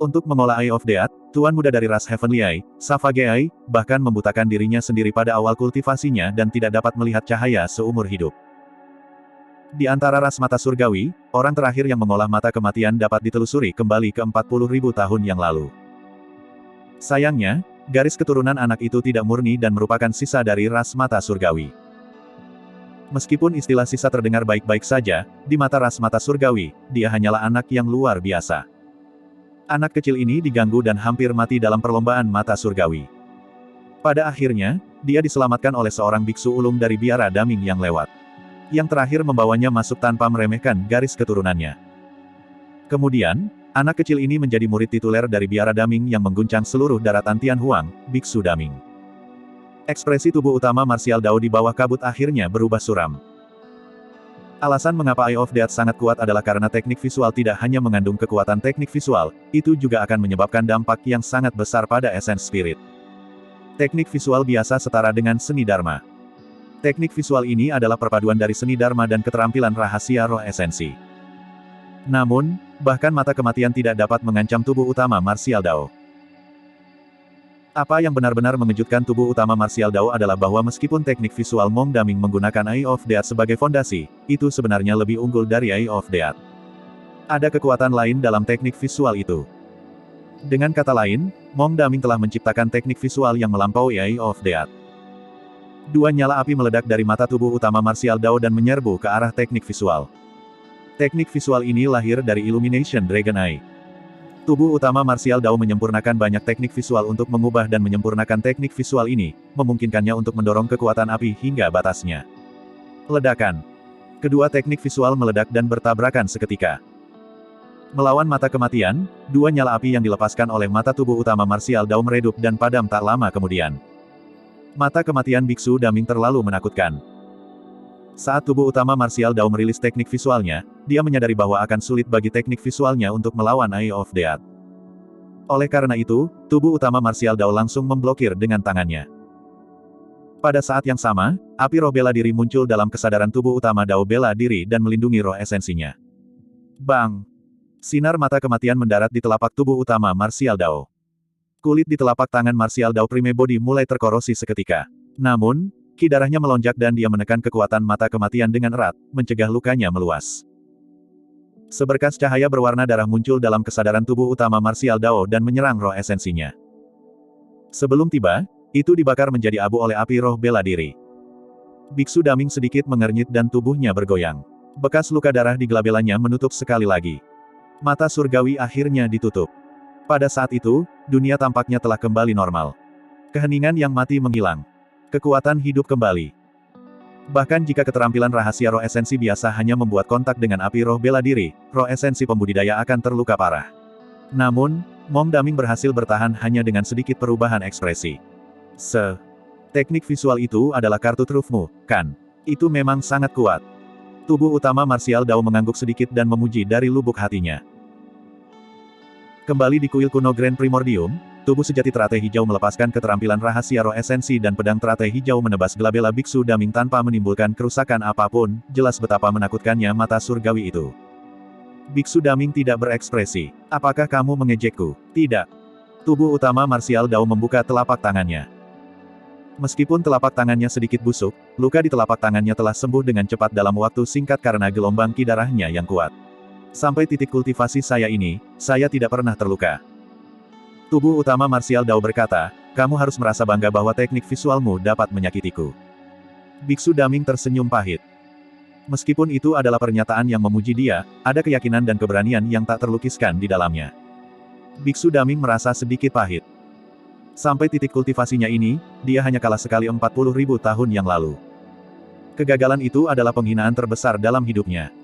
S1: Untuk mengolah Eye of Death, tuan muda dari ras Heavenly Eye, Savage Eye, bahkan membutakan dirinya sendiri pada awal kultivasinya dan tidak dapat melihat cahaya seumur hidup. Di antara ras mata surgawi, orang terakhir yang mengolah mata kematian dapat ditelusuri kembali ke 40.000 tahun yang lalu. Sayangnya, garis keturunan anak itu tidak murni dan merupakan sisa dari ras mata surgawi. Meskipun istilah sisa terdengar baik-baik saja, di mata ras mata surgawi, dia hanyalah anak yang luar biasa. Anak kecil ini diganggu dan hampir mati dalam perlombaan mata surgawi. Pada akhirnya, dia diselamatkan oleh seorang biksu ulung dari biara daming yang lewat. Yang terakhir membawanya masuk tanpa meremehkan garis keturunannya. Kemudian, anak kecil ini menjadi murid tituler dari biara daming yang mengguncang seluruh daratan Tianhuang, biksu daming. Ekspresi tubuh utama martial Dao di bawah kabut akhirnya berubah suram. Alasan mengapa Eye of Death sangat kuat adalah karena teknik visual tidak hanya mengandung kekuatan teknik visual, itu juga akan menyebabkan dampak yang sangat besar pada essence spirit. Teknik visual biasa setara dengan seni Dharma. Teknik visual ini adalah perpaduan dari seni Dharma dan keterampilan rahasia roh esensi. Namun, bahkan mata kematian tidak dapat mengancam tubuh utama martial Dao. Apa yang benar-benar mengejutkan tubuh utama martial Dao adalah bahwa meskipun teknik visual Mong Daming menggunakan Eye of Death sebagai fondasi, itu sebenarnya lebih unggul dari Eye of Death. Ada kekuatan lain dalam teknik visual itu. Dengan kata lain, Mong Daming telah menciptakan teknik visual yang melampaui Eye of Death. Dua nyala api meledak dari mata tubuh utama martial Dao dan menyerbu ke arah teknik visual. Teknik visual ini lahir dari Illumination Dragon Eye. Tubuh utama martial Dao menyempurnakan banyak teknik visual untuk mengubah dan menyempurnakan teknik visual ini, memungkinkannya untuk mendorong kekuatan api hingga batasnya. Ledakan. Kedua teknik visual meledak dan bertabrakan seketika. Melawan mata kematian, dua nyala api yang dilepaskan oleh mata tubuh utama martial Dao meredup dan padam tak lama kemudian. Mata kematian biksu daming terlalu menakutkan. Saat tubuh utama martial Dao merilis teknik visualnya, dia menyadari bahwa akan sulit bagi teknik visualnya untuk melawan Eye of Death. Oleh karena itu, tubuh utama martial Dao langsung memblokir dengan tangannya. Pada saat yang sama, api roh bela diri muncul dalam kesadaran tubuh utama Dao bela diri dan melindungi roh esensinya. Bang! Sinar mata kematian mendarat di telapak tubuh utama martial Dao. Kulit di telapak tangan martial Dao Prime Body mulai terkorosi seketika. Namun, ki darahnya melonjak dan dia menekan kekuatan mata kematian dengan erat, mencegah lukanya meluas. Seberkas cahaya berwarna darah muncul dalam kesadaran tubuh utama martial Dao dan menyerang roh esensinya. Sebelum tiba, itu dibakar menjadi abu oleh api roh bela diri. Biksu daming sedikit mengernyit dan tubuhnya bergoyang. Bekas luka darah di gelabelanya menutup sekali lagi. Mata surgawi akhirnya ditutup. Pada saat itu, dunia tampaknya telah kembali normal. Keheningan yang mati menghilang. Kekuatan hidup kembali. Bahkan jika keterampilan rahasia roh esensi biasa hanya membuat kontak dengan api roh bela diri, roh esensi pembudidaya akan terluka parah. Namun, Mong Daming berhasil bertahan hanya dengan sedikit perubahan ekspresi. Teknik visual itu adalah kartu trufmu, kan? Itu memang sangat kuat. Tubuh utama martial Dao mengangguk sedikit dan memuji dari lubuk hatinya. Kembali di kuil kuno Grand Primordium, tubuh sejati teratai hijau melepaskan keterampilan rahasia roh esensi dan pedang teratai hijau menebas gelabela biksu daming tanpa menimbulkan kerusakan apapun, jelas betapa menakutkannya mata surgawi itu. Biksu daming tidak berekspresi. Apakah kamu mengejekku? Tidak. Tubuh utama martial Dao membuka telapak tangannya. Meskipun telapak tangannya sedikit busuk, luka di telapak tangannya telah sembuh dengan cepat dalam waktu singkat karena gelombang ki darahnya yang kuat. Sampai titik kultivasi saya ini, saya tidak pernah terluka. Tubuh utama martial Dao berkata, kamu harus merasa bangga bahwa teknik visualmu dapat menyakitiku. Biksu daming tersenyum pahit. Meskipun itu adalah pernyataan yang memuji dia, ada keyakinan dan keberanian yang tak terlukiskan di dalamnya. Biksu daming merasa sedikit pahit. Sampai titik kultivasinya ini, dia hanya kalah sekali 40.000 tahun yang lalu. Kegagalan itu adalah penghinaan terbesar dalam hidupnya.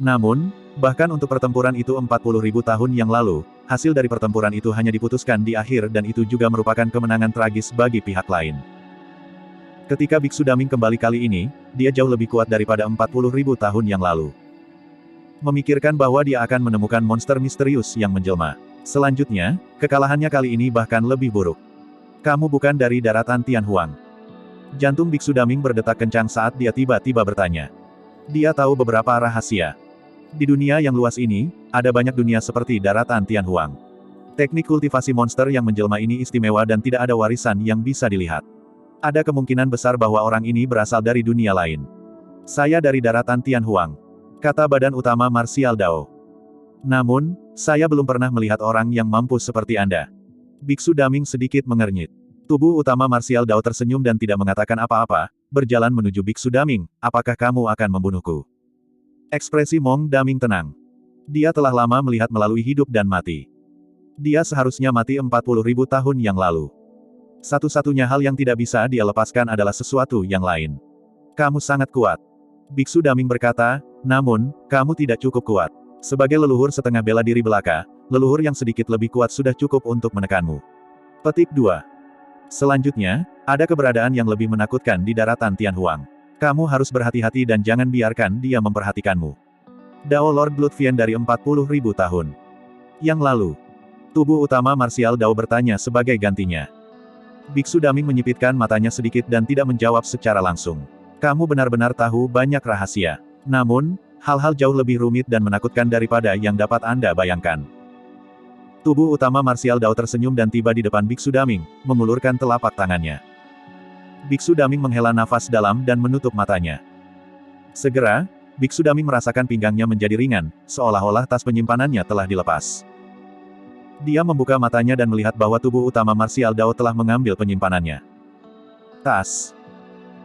S1: Namun, bahkan untuk pertempuran itu 40.000 tahun yang lalu, hasil dari pertempuran itu hanya diputuskan di akhir dan itu juga merupakan kemenangan tragis bagi pihak lain. Ketika Biksu Daming kembali kali ini, dia jauh lebih kuat daripada 40.000 tahun yang lalu. Memikirkan bahwa dia akan menemukan monster misterius yang menjelma. Selanjutnya, kekalahannya kali ini bahkan lebih buruk. Kamu bukan dari daratan Tianhuang. Jantung Biksu Daming berdetak kencang saat dia tiba-tiba bertanya. Dia tahu beberapa rahasia. Di dunia yang luas ini, ada banyak dunia seperti daratan Tianhuang. Teknik kultivasi monster yang menjelma ini istimewa dan tidak ada warisan yang bisa dilihat. Ada kemungkinan besar bahwa orang ini berasal dari dunia lain. Saya dari daratan Tianhuang, kata badan utama marsial Dao. Namun, saya belum pernah melihat orang yang mampu seperti Anda. Biksu Daming sedikit mengernyit. Tubuh utama marsial Dao tersenyum dan tidak mengatakan apa-apa, berjalan menuju Biksu Daming. Apakah kamu akan membunuhku? Ekspresi Mong Daming tenang. Dia telah lama melihat melalui hidup dan mati. Dia seharusnya mati 40.000 tahun yang lalu. Satu-satunya hal yang tidak bisa dia lepaskan adalah sesuatu yang lain. Kamu sangat kuat. Biksu Daming berkata, namun, kamu tidak cukup kuat. Sebagai leluhur setengah bela diri belaka, leluhur yang sedikit lebih kuat sudah cukup untuk menekanmu. Petik 2. Selanjutnya, ada keberadaan yang lebih menakutkan di daratan Tianhuang. Kamu harus berhati-hati dan jangan biarkan dia memperhatikanmu. Dao Lord Bloodfiend dari 40.000 tahun yang lalu. Tubuh utama marsial Dao bertanya sebagai gantinya. Biksu Daming menyipitkan matanya sedikit dan tidak menjawab secara langsung. Kamu benar-benar tahu banyak rahasia. Namun, hal-hal jauh lebih rumit dan menakutkan daripada yang dapat Anda bayangkan. Tubuh utama marsial Dao tersenyum dan tiba di depan Biksu Daming, mengulurkan telapak tangannya. Biksu Daming menghela nafas dalam dan menutup matanya. Segera, Biksu Daming merasakan pinggangnya menjadi ringan, seolah-olah tas penyimpanannya telah dilepas. Dia membuka matanya dan melihat bahwa tubuh utama marsial Dao telah mengambil penyimpanannya. Tas.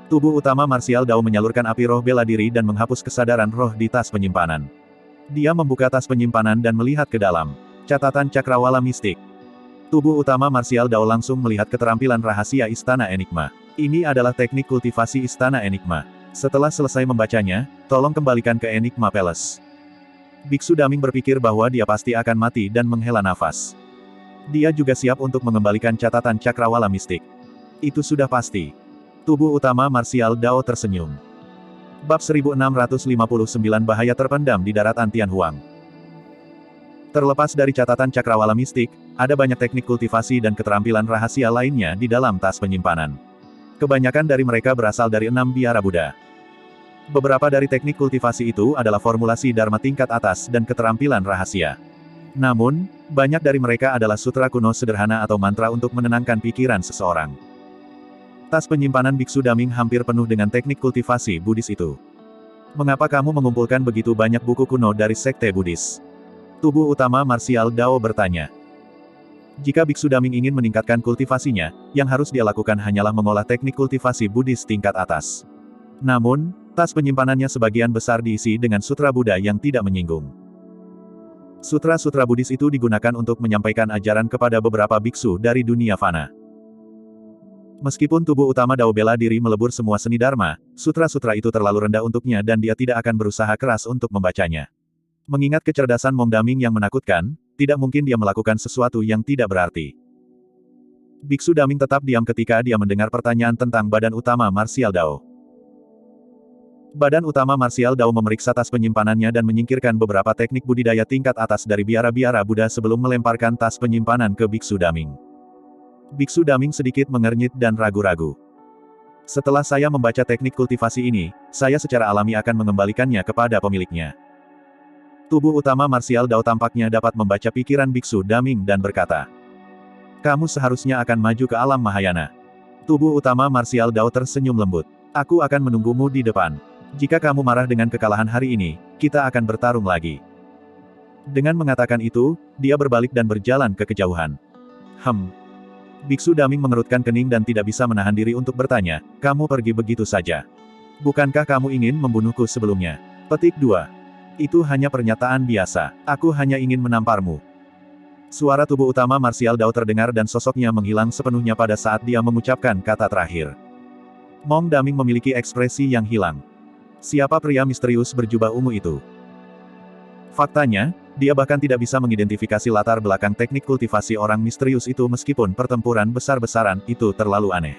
S1: Tubuh utama marsial Dao menyalurkan api roh bela diri dan menghapus kesadaran roh di tas penyimpanan. Dia membuka tas penyimpanan dan melihat ke dalam. Catatan cakrawala mistik. Tubuh utama marsial Dao langsung melihat keterampilan rahasia Istana Enigma. Ini adalah teknik kultivasi Istana Enigma. Setelah selesai membacanya, tolong kembalikan ke Enigma Palace. Biksu Daming berpikir bahwa dia pasti akan mati dan menghela nafas. Dia juga siap untuk mengembalikan catatan cakrawala mistik. Itu sudah pasti. Tubuh utama marsial Dao tersenyum. Bab 1659 Bahaya terpendam di daratan Tianhuang. Terlepas dari catatan cakrawala mistik, ada banyak teknik kultivasi dan keterampilan rahasia lainnya di dalam tas penyimpanan. Kebanyakan dari mereka berasal dari 6 biara Buddha. Beberapa dari teknik kultivasi itu adalah formulasi Dharma tingkat atas dan keterampilan rahasia. Namun, banyak dari mereka adalah sutra kuno sederhana atau mantra untuk menenangkan pikiran seseorang. Tas penyimpanan Biksu Daming hampir penuh dengan teknik kultivasi Buddhis itu. Mengapa kamu mengumpulkan begitu banyak buku kuno dari sekte Buddhis? Tubuh utama marsial Dao bertanya. Jika Biksu Daming ingin meningkatkan kultivasinya, yang harus dia lakukan hanyalah mengolah teknik kultivasi Buddhis tingkat atas. Namun, tas penyimpanannya sebagian besar diisi dengan sutra Buddha yang tidak menyinggung. Sutra-sutra Buddhis itu digunakan untuk menyampaikan ajaran kepada beberapa biksu dari dunia fana. Meskipun tubuh utama Dao bela diri melebur semua seni Dharma, sutra-sutra itu terlalu rendah untuknya dan dia tidak akan berusaha keras untuk membacanya. Mengingat kecerdasan Mong Daming yang menakutkan, tidak mungkin dia melakukan sesuatu yang tidak berarti. Biksu Daming tetap diam ketika dia mendengar pertanyaan tentang badan utama marsial Dao. Badan utama marsial Dao memeriksa tas penyimpanannya dan menyingkirkan beberapa teknik budidaya tingkat atas dari biara-biara Buddha sebelum melemparkan tas penyimpanan ke Biksu Daming. Biksu Daming sedikit mengernyit dan ragu-ragu. Setelah saya membaca teknik kultivasi ini, saya secara alami akan mengembalikannya kepada pemiliknya. Tubuh utama marsial Dao tampaknya dapat membaca pikiran Biksu Daming dan berkata, kamu seharusnya akan maju ke alam Mahayana. Tubuh utama marsial Dao tersenyum lembut. Aku akan menunggumu di depan. Jika kamu marah dengan kekalahan hari ini, kita akan bertarung lagi. Dengan mengatakan itu, dia berbalik dan berjalan ke kejauhan. Biksu Daming mengerutkan kening dan tidak bisa menahan diri untuk bertanya, kamu pergi begitu saja. Bukankah kamu ingin membunuhku sebelumnya? Petik 2. Itu hanya pernyataan biasa. Aku hanya ingin menamparmu. Suara tubuh utama marsial Dao terdengar dan sosoknya menghilang sepenuhnya pada saat dia mengucapkan kata terakhir. Mong Daming memiliki ekspresi yang hilang. Siapa pria misterius berjubah ungu itu? Faktanya, dia bahkan tidak bisa mengidentifikasi latar belakang teknik kultivasi orang misterius itu meskipun pertempuran besar-besaran itu terlalu aneh.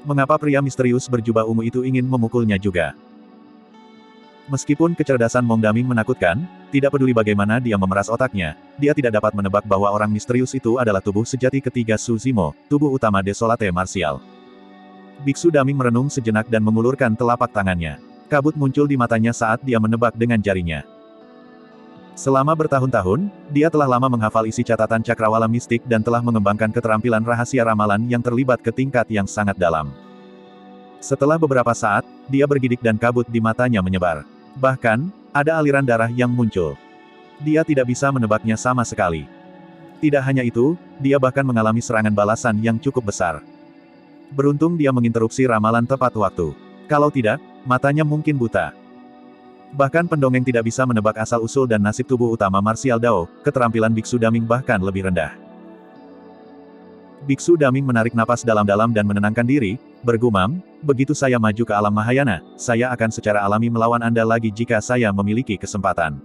S1: Mengapa pria misterius berjubah ungu itu ingin memukulnya juga? Meskipun kecerdasan Mong Daming menakutkan, tidak peduli bagaimana dia memeras otaknya, dia tidak dapat menebak bahwa orang misterius itu adalah tubuh sejati ketiga Su Zimo, tubuh utama Desolate Martial. Biksu Daming merenung sejenak dan mengulurkan telapak tangannya. Kabut muncul di matanya saat dia menebak dengan jarinya. Selama bertahun-tahun, dia telah lama menghafal isi catatan cakrawala mistik dan telah mengembangkan keterampilan rahasia ramalan yang terlibat ke tingkat yang sangat dalam. Setelah beberapa saat, dia bergidik dan kabut di matanya menyebar. Bahkan, ada aliran darah yang muncul. Dia tidak bisa menebaknya sama sekali. Tidak hanya itu, dia bahkan mengalami serangan balasan yang cukup besar. Beruntung dia menginterupsi ramalan tepat waktu. Kalau tidak, matanya mungkin buta. Bahkan pendongeng tidak bisa menebak asal-usul dan nasib tubuh utama Martial Dao, keterampilan Biksu Daming bahkan lebih rendah. Biksu Daming menarik napas dalam-dalam dan menenangkan diri, bergumam, begitu saya maju ke alam Mahayana, saya akan secara alami melawan Anda lagi jika saya memiliki kesempatan.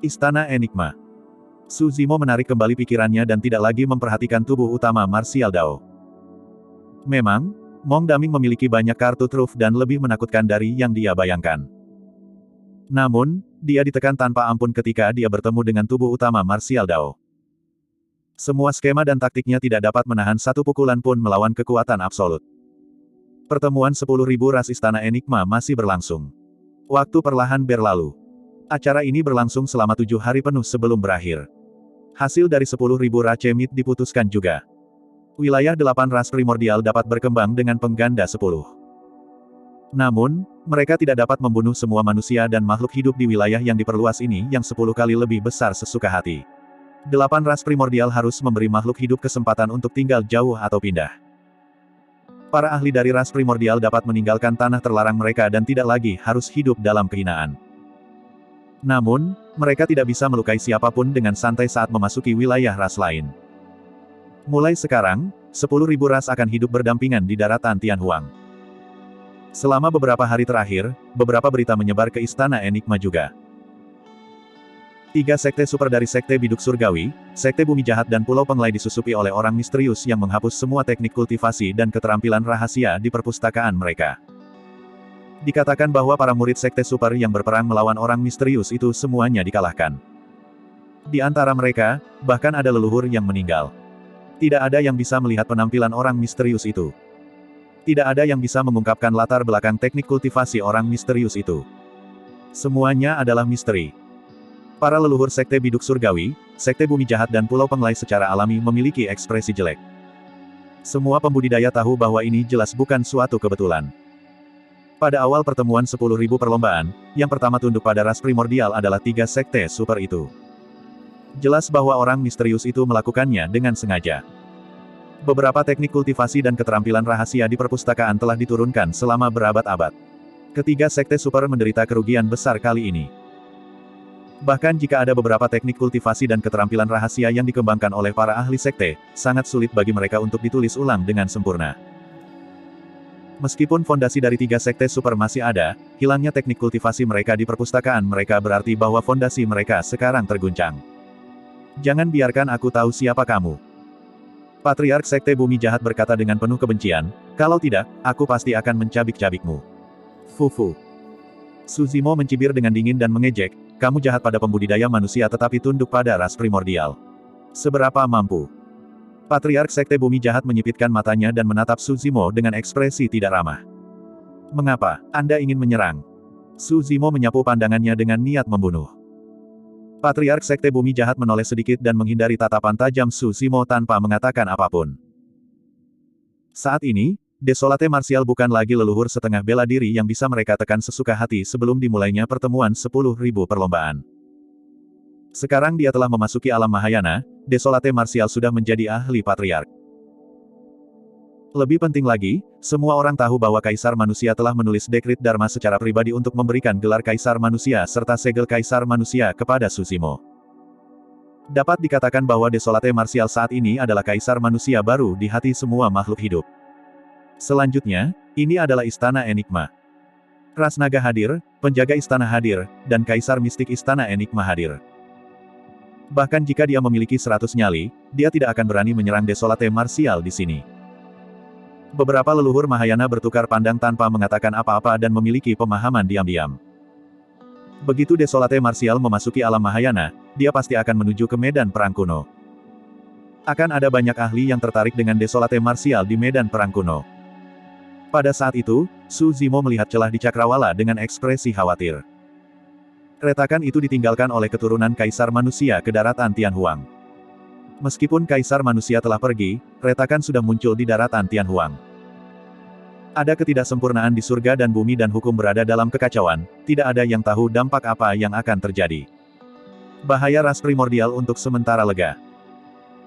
S1: Istana Enigma. Su Zimo menarik kembali pikirannya dan tidak lagi memperhatikan tubuh utama Martial Dao. Memang, Mong Daming memiliki banyak kartu truf dan lebih menakutkan dari yang dia bayangkan. Namun, dia ditekan tanpa ampun ketika dia bertemu dengan tubuh utama Martial Dao. Semua skema dan taktiknya tidak dapat menahan satu pukulan pun melawan kekuatan absolut. Pertemuan 10.000 ras Istana Enigma masih berlangsung. Waktu perlahan berlalu. Acara ini berlangsung selama 7 hari penuh sebelum berakhir. Hasil dari 10.000 racemit diputuskan juga. Wilayah 8 ras primordial dapat berkembang dengan pengganda 10. Namun, mereka tidak dapat membunuh semua manusia dan makhluk hidup di wilayah yang diperluas ini yang 10 kali lebih besar sesuka hati. 8 ras primordial harus memberi makhluk hidup kesempatan untuk tinggal jauh atau pindah. Para ahli dari ras primordial dapat meninggalkan tanah terlarang mereka dan tidak lagi harus hidup dalam kehinaan. Namun, mereka tidak bisa melukai siapapun dengan santai saat memasuki wilayah ras lain. Mulai sekarang, 10.000 ras akan hidup berdampingan di daratan Tianhuang. Selama beberapa hari terakhir, beberapa berita menyebar ke Istana Enigma juga. 3 sekte super dari Sekte Biduk Surgawi, Sekte Bumi Jahat dan Pulau Penglai disusupi oleh orang misterius yang menghapus semua teknik kultivasi dan keterampilan rahasia di perpustakaan mereka. Dikatakan bahwa para murid Sekte Super yang berperang melawan orang misterius itu semuanya dikalahkan. Di antara mereka, bahkan ada leluhur yang meninggal. Tidak ada yang bisa melihat penampilan orang misterius itu. Tidak ada yang bisa mengungkapkan latar belakang teknik kultivasi orang misterius itu. Semuanya adalah misteri. Para leluhur Sekte Biduk Surgawi, Sekte Bumi Jahat dan Pulau Penglai secara alami memiliki ekspresi jelek. Semua pembudidaya tahu bahwa ini jelas bukan suatu kebetulan. Pada awal pertemuan 10.000 perlombaan, yang pertama tunduk pada ras primordial adalah 3 sekte super itu. Jelas bahwa orang misterius itu melakukannya dengan sengaja. Beberapa teknik kultivasi dan keterampilan rahasia di perpustakaan telah diturunkan selama berabad-abad. Ketiga sekte super menderita kerugian besar kali ini. Bahkan jika ada beberapa teknik kultivasi dan keterampilan rahasia yang dikembangkan oleh para ahli sekte, sangat sulit bagi mereka untuk ditulis ulang dengan sempurna. Meskipun fondasi dari 3 sekte super masih ada, hilangnya teknik kultivasi mereka di perpustakaan mereka berarti bahwa fondasi mereka sekarang terguncang. Jangan biarkan aku tahu siapa kamu. Patriark Sekte Bumi Jahat berkata dengan penuh kebencian, kalau tidak, aku pasti akan mencabik-cabikmu. Fufu. Su Zimo mencibir dengan dingin dan mengejek, kamu jahat pada pembudidaya manusia tetapi tunduk pada ras primordial. Seberapa mampu? Patriark Sekte Bumi Jahat menyipitkan matanya dan menatap Su Zimo dengan ekspresi tidak ramah. Mengapa Anda ingin menyerang? Su Zimo menyapu pandangannya dengan niat membunuh. Patriark Sekte Bumi Jahat menoleh sedikit dan menghindari tatapan tajam Su Zimo tanpa mengatakan apapun. Saat ini, Desolate Martial bukan lagi leluhur setengah bela diri yang bisa mereka tekan sesuka hati sebelum dimulainya pertemuan 10.000 perlombaan. Sekarang dia telah memasuki alam Mahayana, Desolate Martial sudah menjadi ahli Patriark. Lebih penting lagi, semua orang tahu bahwa Kaisar Manusia telah menulis dekrit Dharma secara pribadi untuk memberikan gelar Kaisar Manusia serta segel Kaisar Manusia kepada Su Zimo. Dapat dikatakan bahwa Desolate Martial saat ini adalah Kaisar Manusia baru di hati semua makhluk hidup. Selanjutnya, ini adalah Istana Enigma. Ras Naga hadir, penjaga istana hadir, dan Kaisar Mistik Istana Enigma hadir. Bahkan jika dia memiliki 100 nyali, dia tidak akan berani menyerang Desolate Martial di sini. Beberapa leluhur Mahayana bertukar pandang tanpa mengatakan apa-apa dan memiliki pemahaman diam-diam. Begitu Desolate Martial memasuki alam Mahayana, dia pasti akan menuju ke medan perang kuno. Akan ada banyak ahli yang tertarik dengan Desolate Martial di medan perang kuno. Pada saat itu, Su Zimo melihat celah di cakrawala dengan ekspresi khawatir. Retakan itu ditinggalkan oleh keturunan Kaisar Manusia ke daratan Tianhuang. Meskipun Kaisar Manusia telah pergi, retakan sudah muncul di daratan Tianhuang. Ada ketidaksempurnaan di surga dan bumi dan hukum berada dalam kekacauan, tidak ada yang tahu dampak apa yang akan terjadi. Bahaya ras primordial untuk sementara lega.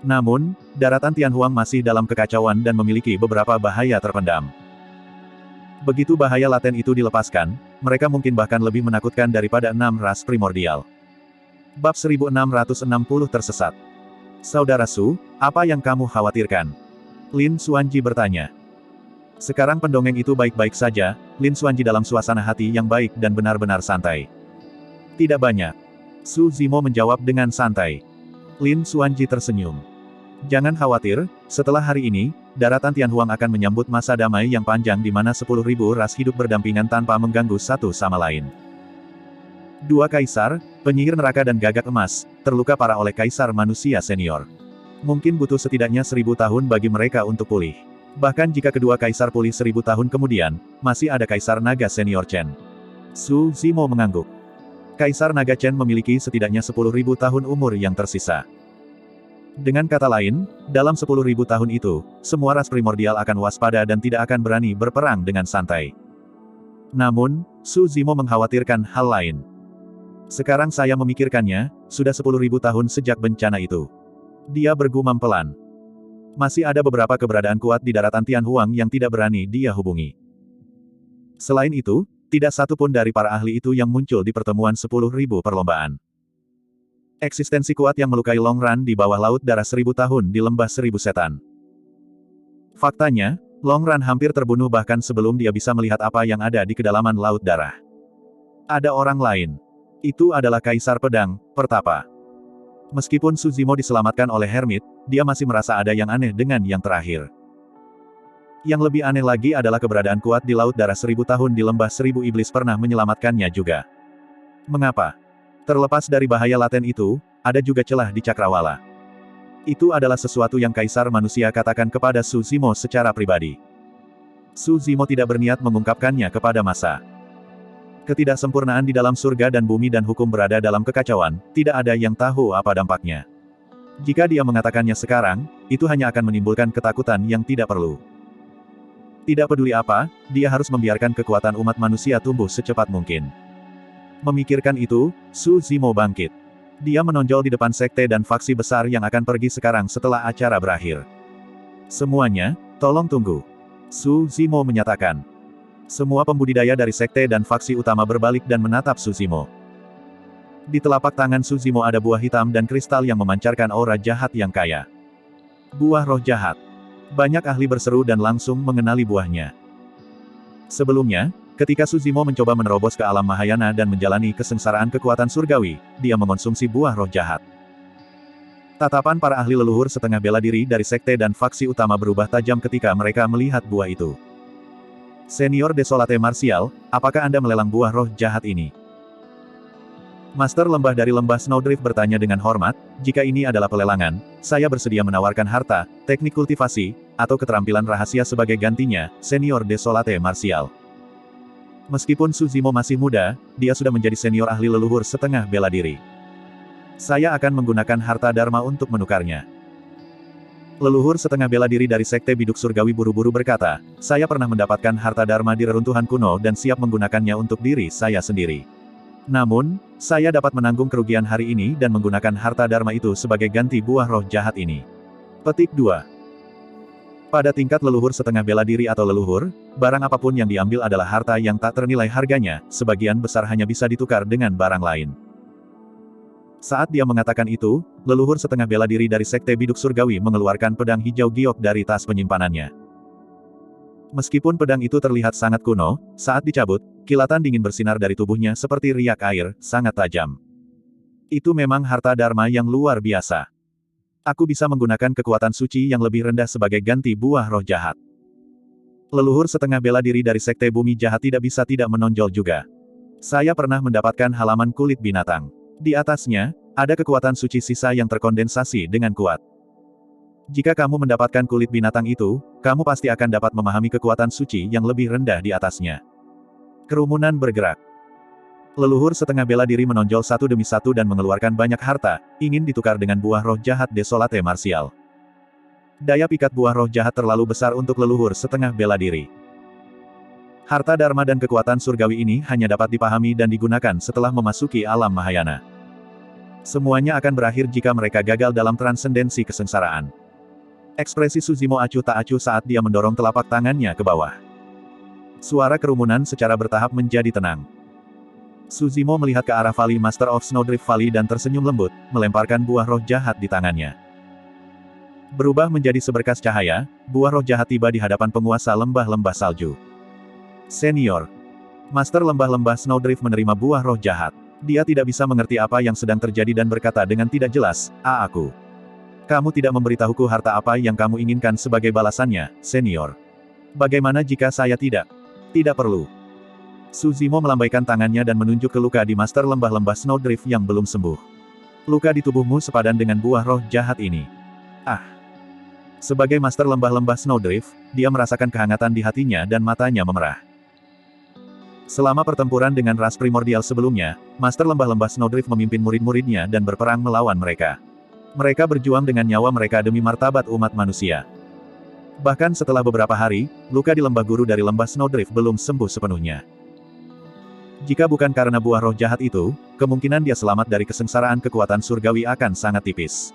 S1: Namun, daratan Tianhuang masih dalam kekacauan dan memiliki beberapa bahaya terpendam. Begitu bahaya laten itu dilepaskan, mereka mungkin bahkan lebih menakutkan daripada 6 ras primordial. Bab 1660 tersesat. Saudara Su, apa yang kamu khawatirkan? Lin Xuanji bertanya. Sekarang pendongeng itu baik-baik saja, Lin Xuanji dalam suasana hati yang baik dan benar-benar santai. Tidak banyak. Su Zimo menjawab dengan santai. Lin Xuanji tersenyum. Jangan khawatir, setelah hari ini, daratan Tianhuang akan menyambut masa damai yang panjang di mana 10.000 ras hidup berdampingan tanpa mengganggu satu sama lain. Dua kaisar, penyihir neraka dan gagak emas, terluka parah oleh kaisar manusia senior. Mungkin butuh setidaknya 1000 tahun bagi mereka untuk pulih. Bahkan jika kedua kaisar pulih 1000 tahun kemudian, masih ada kaisar naga senior Chen. Su Zimo mengangguk. Kaisar naga Chen memiliki setidaknya 10.000 tahun umur yang tersisa. Dengan kata lain, dalam 10.000 tahun itu, semua ras primordial akan waspada dan tidak akan berani berperang dengan santai. Namun, Su Zimo mengkhawatirkan hal lain. Sekarang saya memikirkannya, sudah 10.000 tahun sejak bencana itu. Dia bergumam pelan. Masih ada beberapa keberadaan kuat di daratan Tianhuang yang tidak berani dia hubungi. Selain itu, tidak satu pun dari para ahli itu yang muncul di pertemuan 10.000 perlombaan. Eksistensi kuat yang melukai Long Ran di bawah laut darah 1000 tahun di lembah 1000 setan. Faktanya, Long Ran hampir terbunuh bahkan sebelum dia bisa melihat apa yang ada di kedalaman laut darah. Ada orang lain. Itu adalah Kaisar Pedang, Pertapa. Meskipun Su Zimo diselamatkan oleh Hermit, dia masih merasa ada yang aneh dengan yang terakhir. Yang lebih aneh lagi adalah keberadaan kuat di laut darah 1000 tahun di lembah 1000 iblis pernah menyelamatkannya juga. Mengapa? Terlepas dari bahaya laten itu, ada juga celah di cakrawala. Itu adalah sesuatu yang Kaisar Manusia katakan kepada Su Zimo secara pribadi. Su Zimo tidak berniat mengungkapkannya kepada massa. Ketidaksempurnaan di dalam surga dan bumi dan hukum berada dalam kekacauan, tidak ada yang tahu apa dampaknya. Jika dia mengatakannya sekarang, itu hanya akan menimbulkan ketakutan yang tidak perlu. Tidak peduli apa, dia harus membiarkan kekuatan umat manusia tumbuh secepat mungkin. Memikirkan itu, Su Zimo bangkit. Dia menonjol di depan sekte dan faksi besar yang akan pergi sekarang setelah acara berakhir. Semuanya, tolong tunggu. Su Zimo menyatakan. Semua pembudidaya dari sekte dan faksi utama berbalik dan menatap Su Zimo. Di telapak tangan Su Zimo ada buah hitam dan kristal yang memancarkan aura jahat yang kaya. Buah roh jahat. Banyak ahli berseru dan langsung mengenali buahnya. Sebelumnya, ketika Su Zimo mencoba menerobos ke alam Mahayana dan menjalani kesengsaraan kekuatan surgawi, dia mengonsumsi buah roh jahat. Tatapan para ahli leluhur setengah bela diri dari sekte dan faksi utama berubah tajam ketika mereka melihat buah itu. Senior Desolate Martial, apakah Anda melelang buah roh jahat ini? Master lembah dari lembah Snowdrift bertanya dengan hormat, jika ini adalah pelelangan, saya bersedia menawarkan harta, teknik kultivasi, atau keterampilan rahasia sebagai gantinya, Senior Desolate Martial. Meskipun Su Zimo masih muda, dia sudah menjadi senior ahli leluhur setengah bela diri. Saya akan menggunakan harta Dharma untuk menukarnya. Leluhur setengah bela diri dari Sekte Biduk Surgawi buru-buru berkata, saya pernah mendapatkan harta Dharma di reruntuhan kuno dan siap menggunakannya untuk diri saya sendiri. Namun, saya dapat menanggung kerugian hari ini dan menggunakan harta Dharma itu sebagai ganti buah roh jahat ini. Petik 2. Pada tingkat leluhur setengah bela diri atau leluhur, barang apapun yang diambil adalah harta yang tak ternilai harganya, sebagian besar hanya bisa ditukar dengan barang lain. Saat dia mengatakan itu, leluhur setengah bela diri dari Sekte Biduk Surgawi mengeluarkan pedang hijau giok dari tas penyimpanannya. Meskipun pedang itu terlihat sangat kuno, saat dicabut, kilatan dingin bersinar dari tubuhnya seperti riak air, sangat tajam. Itu memang harta Dharma yang luar biasa. Aku bisa menggunakan kekuatan suci yang lebih rendah sebagai ganti buah roh jahat. Leluhur setengah bela diri dari Sekte Bumi Jahat tidak bisa tidak menonjol juga. Saya pernah mendapatkan halaman kulit binatang. Di atasnya, ada kekuatan suci sisa yang terkondensasi dengan kuat. Jika kamu mendapatkan kulit binatang itu, kamu pasti akan dapat memahami kekuatan suci yang lebih rendah di atasnya. Kerumunan bergerak. Leluhur setengah bela diri menonjol satu demi satu dan mengeluarkan banyak harta, ingin ditukar dengan buah roh jahat Desolate Martial. Daya pikat buah roh jahat terlalu besar untuk leluhur setengah bela diri. Harta Dharma dan kekuatan surgawi ini hanya dapat dipahami dan digunakan setelah memasuki alam Mahayana. Semuanya akan berakhir jika mereka gagal dalam transendensi kesengsaraan. Ekspresi Suzimo acuh tak acuh saat dia mendorong telapak tangannya ke bawah. Suara kerumunan secara bertahap menjadi tenang. Suzimo melihat ke arah Valley Master of Snowdrift Valley dan tersenyum lembut, melemparkan buah roh jahat di tangannya. Berubah menjadi seberkas cahaya, buah roh jahat tiba di hadapan penguasa lembah-lembah salju. Senior. Master lembah-lembah Snowdrift menerima buah roh jahat. Dia tidak bisa mengerti apa yang sedang terjadi dan berkata dengan tidak jelas, aku. Kamu tidak memberitahuku harta apa yang kamu inginkan sebagai balasannya, senior. Bagaimana jika saya tidak? Tidak perlu. Suzimo melambaikan tangannya dan menunjuk ke luka di Master lembah-lembah Snowdrift yang belum sembuh. Luka di tubuhmu sepadan dengan buah roh jahat ini. Sebagai Master lembah-lembah Snowdrift, dia merasakan kehangatan di hatinya dan matanya memerah. Selama pertempuran dengan ras primordial sebelumnya, Master lembah-lembah Snowdrift memimpin murid-muridnya dan berperang melawan mereka. Mereka berjuang dengan nyawa mereka demi martabat umat manusia. Bahkan setelah beberapa hari, luka di lembah guru dari lembah Snowdrift belum sembuh sepenuhnya. Jika bukan karena buah roh jahat itu, kemungkinan dia selamat dari kesengsaraan kekuatan surgawi akan sangat tipis.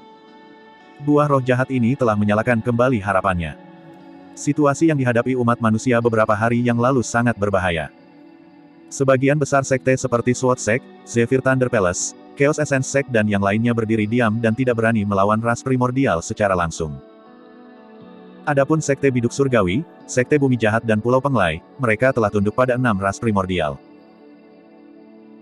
S1: Buah roh jahat ini telah menyalakan kembali harapannya. Situasi yang dihadapi umat manusia beberapa hari yang lalu sangat berbahaya. Sebagian besar sekte seperti Sword Sect, Zephyr Thunder Palace, Chaos Essence Sect dan yang lainnya berdiri diam dan tidak berani melawan ras primordial secara langsung. Adapun sekte biduk surgawi, sekte bumi jahat dan pulau penglai, mereka telah tunduk pada 6 ras primordial.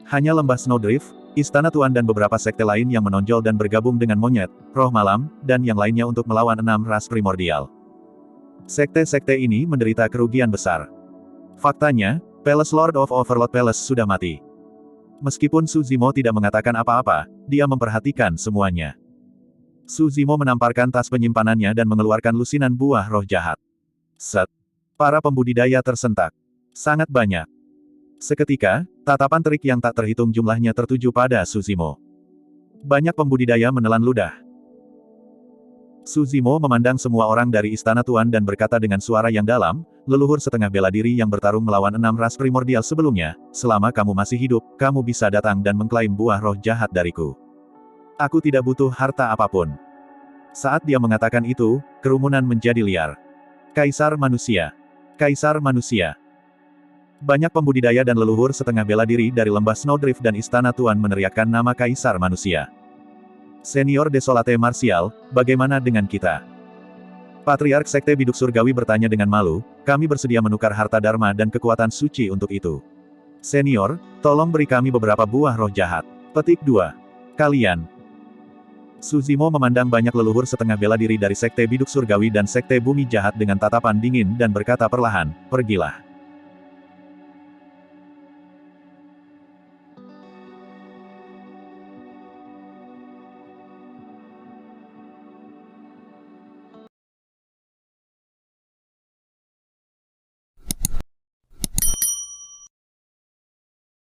S1: Hanya lembah Snowdrift, Istana Tuan dan beberapa sekte lain yang menonjol dan bergabung dengan monyet, roh malam, dan yang lainnya untuk melawan 6 ras primordial. Sekte-sekte ini menderita kerugian besar. Faktanya, Palace Lord of Overlord Palace sudah mati. Meskipun Suzimo tidak mengatakan apa-apa, dia memperhatikan semuanya. Suzimo menamparkan tas penyimpanannya dan mengeluarkan lusinan buah roh jahat. Set. Para pembudidaya tersentak. Sangat banyak. Seketika, tatapan terik yang tak terhitung jumlahnya tertuju pada Suzimo. Banyak pembudidaya menelan ludah. Suzimo memandang semua orang dari Istana Tuan dan berkata dengan suara yang dalam, leluhur setengah bela diri yang bertarung melawan 6 ras primordial sebelumnya, selama kamu masih hidup, kamu bisa datang dan mengklaim buah roh jahat dariku. Aku tidak butuh harta apapun. Saat dia mengatakan itu, kerumunan menjadi liar. Kaisar manusia. Kaisar manusia. Banyak pembudidaya dan leluhur setengah bela diri dari lembah Snowdrift dan Istana Tuan meneriakkan nama Kaisar manusia. Senior Desolate Martial, bagaimana dengan kita? Patriark Sekte Biduk Surgawi bertanya dengan malu, kami bersedia menukar harta Dharma dan kekuatan suci untuk itu. Senior, tolong beri kami beberapa buah roh jahat. Petik 2. Kalian. Suzimo memandang banyak leluhur setengah bela diri dari Sekte Biduk Surgawi dan Sekte Bumi Jahat dengan tatapan dingin dan berkata perlahan, pergilah.